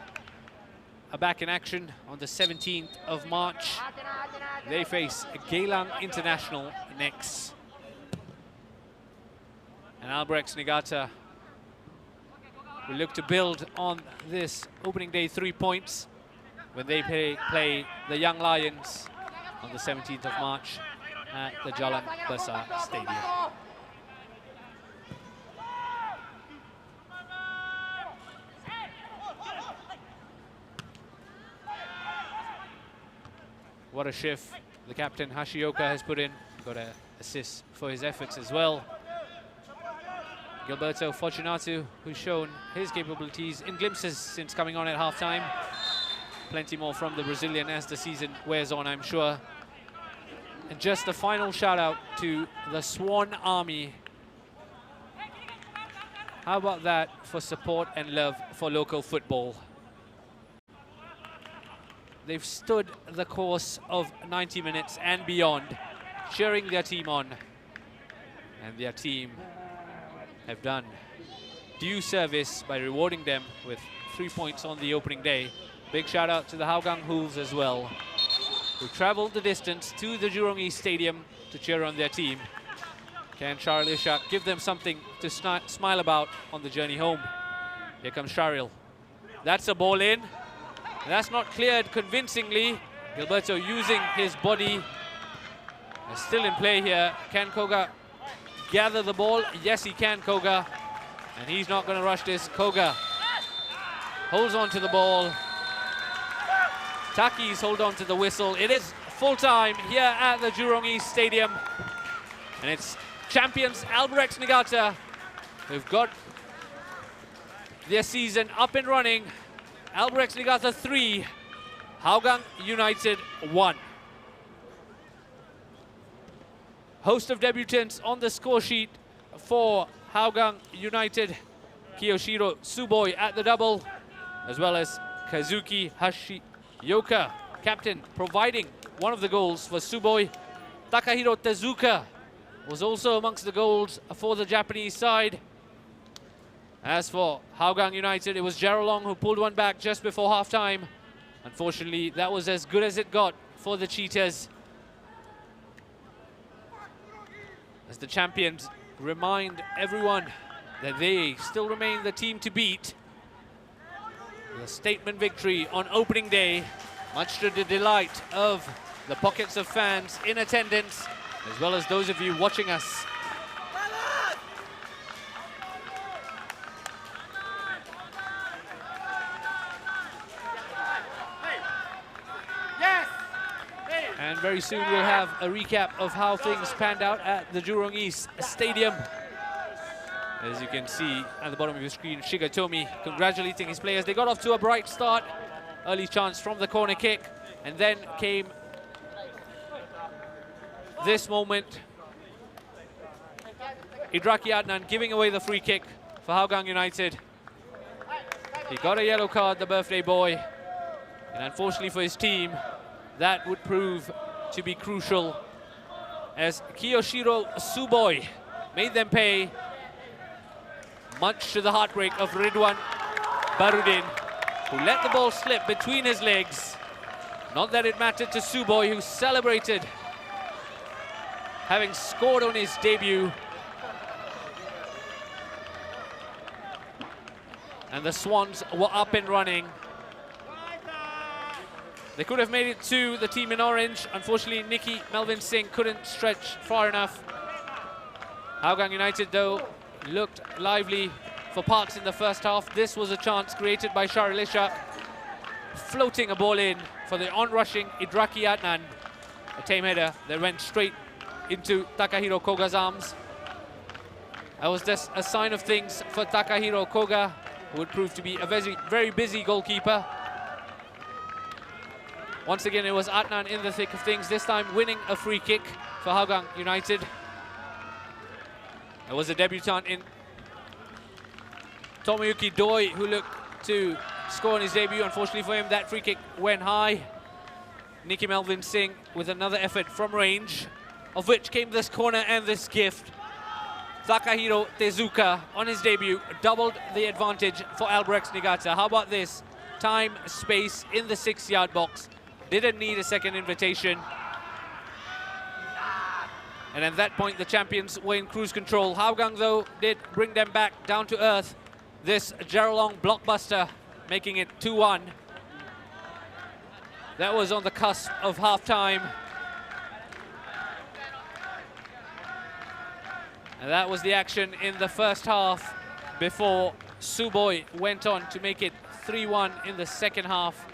are back in action on the 17th of March. They face Geylang International next. And Albirex Niigata will look to build on this opening day 3 points when they play the Young Lions on the 17th of March at the Jalan Besar Stadium. What a shift the captain Hashioka has put in. Got an assist for his efforts as well. Gilberto Fortunato, who's shown his capabilities in glimpses since coming on at halftime. Plenty more from the Brazilian as the season wears on, I'm sure. And just a final shout out to the Swan Army. How about that for support and love for local football? They've stood the course of 90 minutes and beyond, cheering their team on. And their team have done due service by rewarding them with 3 points on the opening day. Big shout out to the Hougang Hools as well, who traveled the distance to the Jurong East Stadium to cheer on their team. Can Shahril Ishak give them something to smile about on the journey home? Here comes Shahril. That's a ball in. That's not cleared convincingly. Gilberto using his body. It's still in play here. Can Koga gather the ball? Yes, he can, Koga. And he's not going to rush this. Koga holds on to the ball. Takis hold on to the whistle. It is full time here at the Jurong East Stadium. And it's champions Albirex Niigata who've got their season up and running. Albirex Niigata 3, Hougang United 1. host of debutants on the score sheet for Hougang United. Kiyoshiro Tsuboi at the double, as well as Kazuki Hashioka, captain, providing one of the goals for Tsuboi. Takahiro Tezuka was also amongst the goals for the Japanese side. As for Hougang United, it was Jarolong who pulled one back just before halftime. Unfortunately, that was as good as it got for the Cheetahs, as the champions remind everyone that they still remain the team to beat. The statement victory on opening day, much to the delight of the pockets of fans in attendance, as well as those of you watching us. And very soon we'll have a recap of how things panned out at the Jurong East Stadium. As you can see at the bottom of your screen, Shigatomi congratulating his players. They got off to a bright start. Early chance from the corner kick. And then came this moment. Idraki Adnan giving away the free kick for Hougang United. He got a yellow card, the birthday boy. And unfortunately for his team, that would prove to be crucial, as Kiyoshiro Tsuboi made them pay, much to the heartbreak of Ridwan Barudin, who let the ball slip between his legs. Not that it mattered to Tsuboi, who celebrated having scored on his debut. And the Swans were up and running. They could have made it to the team in orange. Unfortunately, Nicky Melvin Singh couldn't stretch far enough. Hougang United, though, looked lively for parts in the first half. This was a chance created by Shahril Ishak, floating a ball in for the on-rushing Idraki Adnan. A tame header that went straight into Takahiro Koga's arms. That was just a sign of things for Takahiro Koga, who would prove to be a very busy goalkeeper. Once again, it was Adnan in the thick of things, this time winning a free kick for Hougang United. There was a debutant in Tomoyuki Doi, who looked to score on his debut. Unfortunately for him, that free kick went high. Nicky Melvin Singh with another effort from range, of which came this corner and this gift. Takahiro Tezuka on his debut doubled the advantage for Albirex Niigata. How about this? Time, space in the 6-yard box. Didn't need a second invitation. And at that point, the champions were in cruise control. Hougang, though, did bring them back down to earth. This Jarolong blockbuster, making it 2-1. That was on the cusp of half-time. And that was the action in the first half before Tsuboi went on to make it 3-1 in the second half.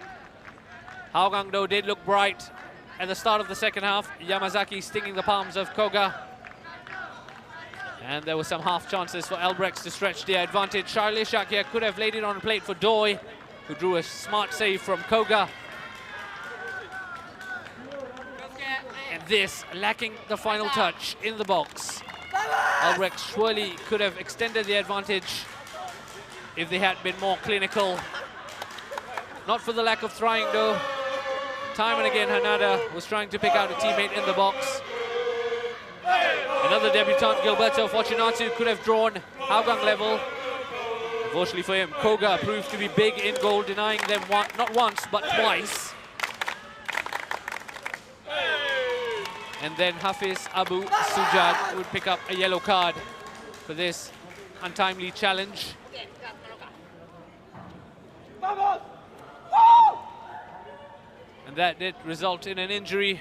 Hougang, though, did look bright at the start of the second half. Yamazaki stinging the palms of Koga. And there were some half chances for Albirex to stretch their advantage. Shahril Ishak here could have laid it on a plate for Doi, who drew a smart save from Koga. And this lacking the final touch in the box. Albirex surely could have extended the advantage if they had been more clinical. Not for the lack of trying, though. Time and again, Hanada was trying to pick out a teammate in the box. Another debutant, Gilberto Fortunato, could have drawn Hougang level. Unfortunately for him, Koga proved to be big in goal, denying them not once, but twice. And then Hafiz Abu Sujad would pick up a yellow card for this untimely challenge. And that did result in an injury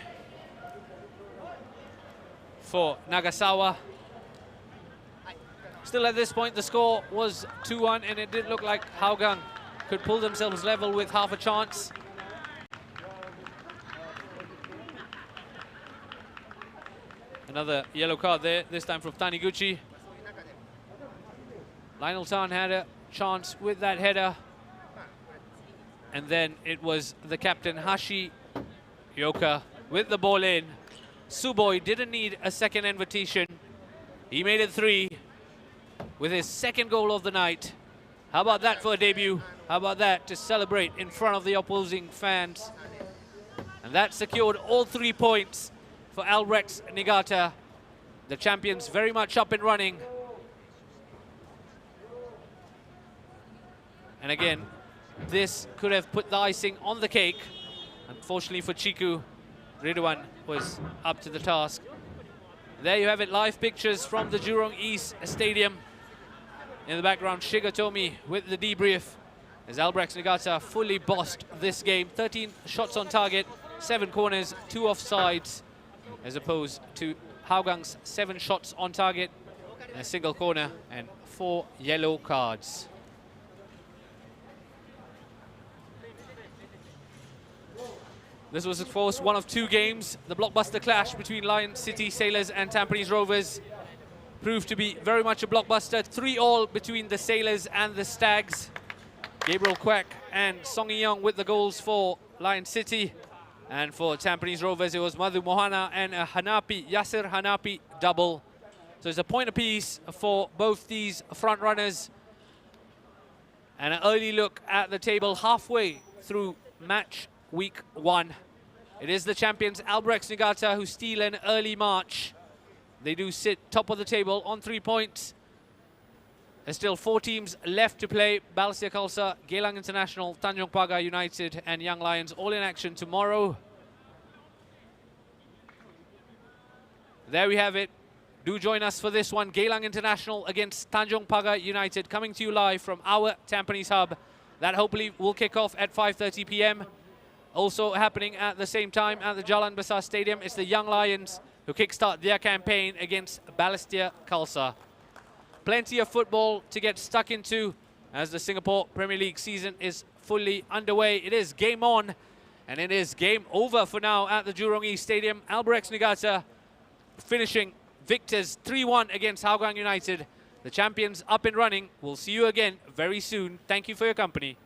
for Nagasawa. Still at this point, the score was 2-1, and it did look like Hougang could pull themselves level with half a chance. Another yellow card there, this time from Taniguchi. Lionel Tan had a chance with that header. And then it was the captain, Hashioka, with the ball in. Suboy didn't need a second invitation. He made it 3 with his second goal of the night. How about that for a debut? How about that to celebrate in front of the opposing fans? And that secured all 3 points for Albirex Niigata. The champions very much up and running. And again, this could have put the icing on the cake. Unfortunately for Chiku, Ridwan was up to the task. There you have it, live pictures from the Jurong East Stadium. In the background, Shigatomi with the debrief as Albirex Niigata fully bossed this game. 13 shots on target, 7 corners, 2 offsides, as opposed to Hougang's 7 shots on target, a single corner and 4 yellow cards. This was, of course, one of 2 games. The blockbuster clash between Lion City Sailors and Tampines Rovers proved to be very much a blockbuster. 3-all between the Sailors and the Stags. Gabriel Kwek and Song Young with the goals for Lion City. And for Tampines Rovers, it was Madhu Mohana and a Yasser Hanapi double. So it's a point apiece for both these front runners. And an early look at the table halfway through match week 1. It is the champions Albirex Niigata who steal an early march. They do sit top of the table on 3 points. There's still 4 teams left to play. Balestier Khalsa, Geylang International, Tanjong Pagar United and Young Lions all in action tomorrow. There we have it. Do join us for this one. Geylang International against Tanjong Pagar United, coming to you live from our Tampines hub. That hopefully will kick off at 5:30 p.m. Also happening at the same time at the Jalan Besar Stadium is the Young Lions, who kickstart their campaign against Balestier Khalsa. Plenty of football to get stuck into as the Singapore Premier League season is fully underway. It is game on, and it is game over for now at the Jurong East Stadium. Albirex Niigata finishing victors 3-1 against Hougang United. The champions up and running. We'll see you again very soon. Thank you for your company.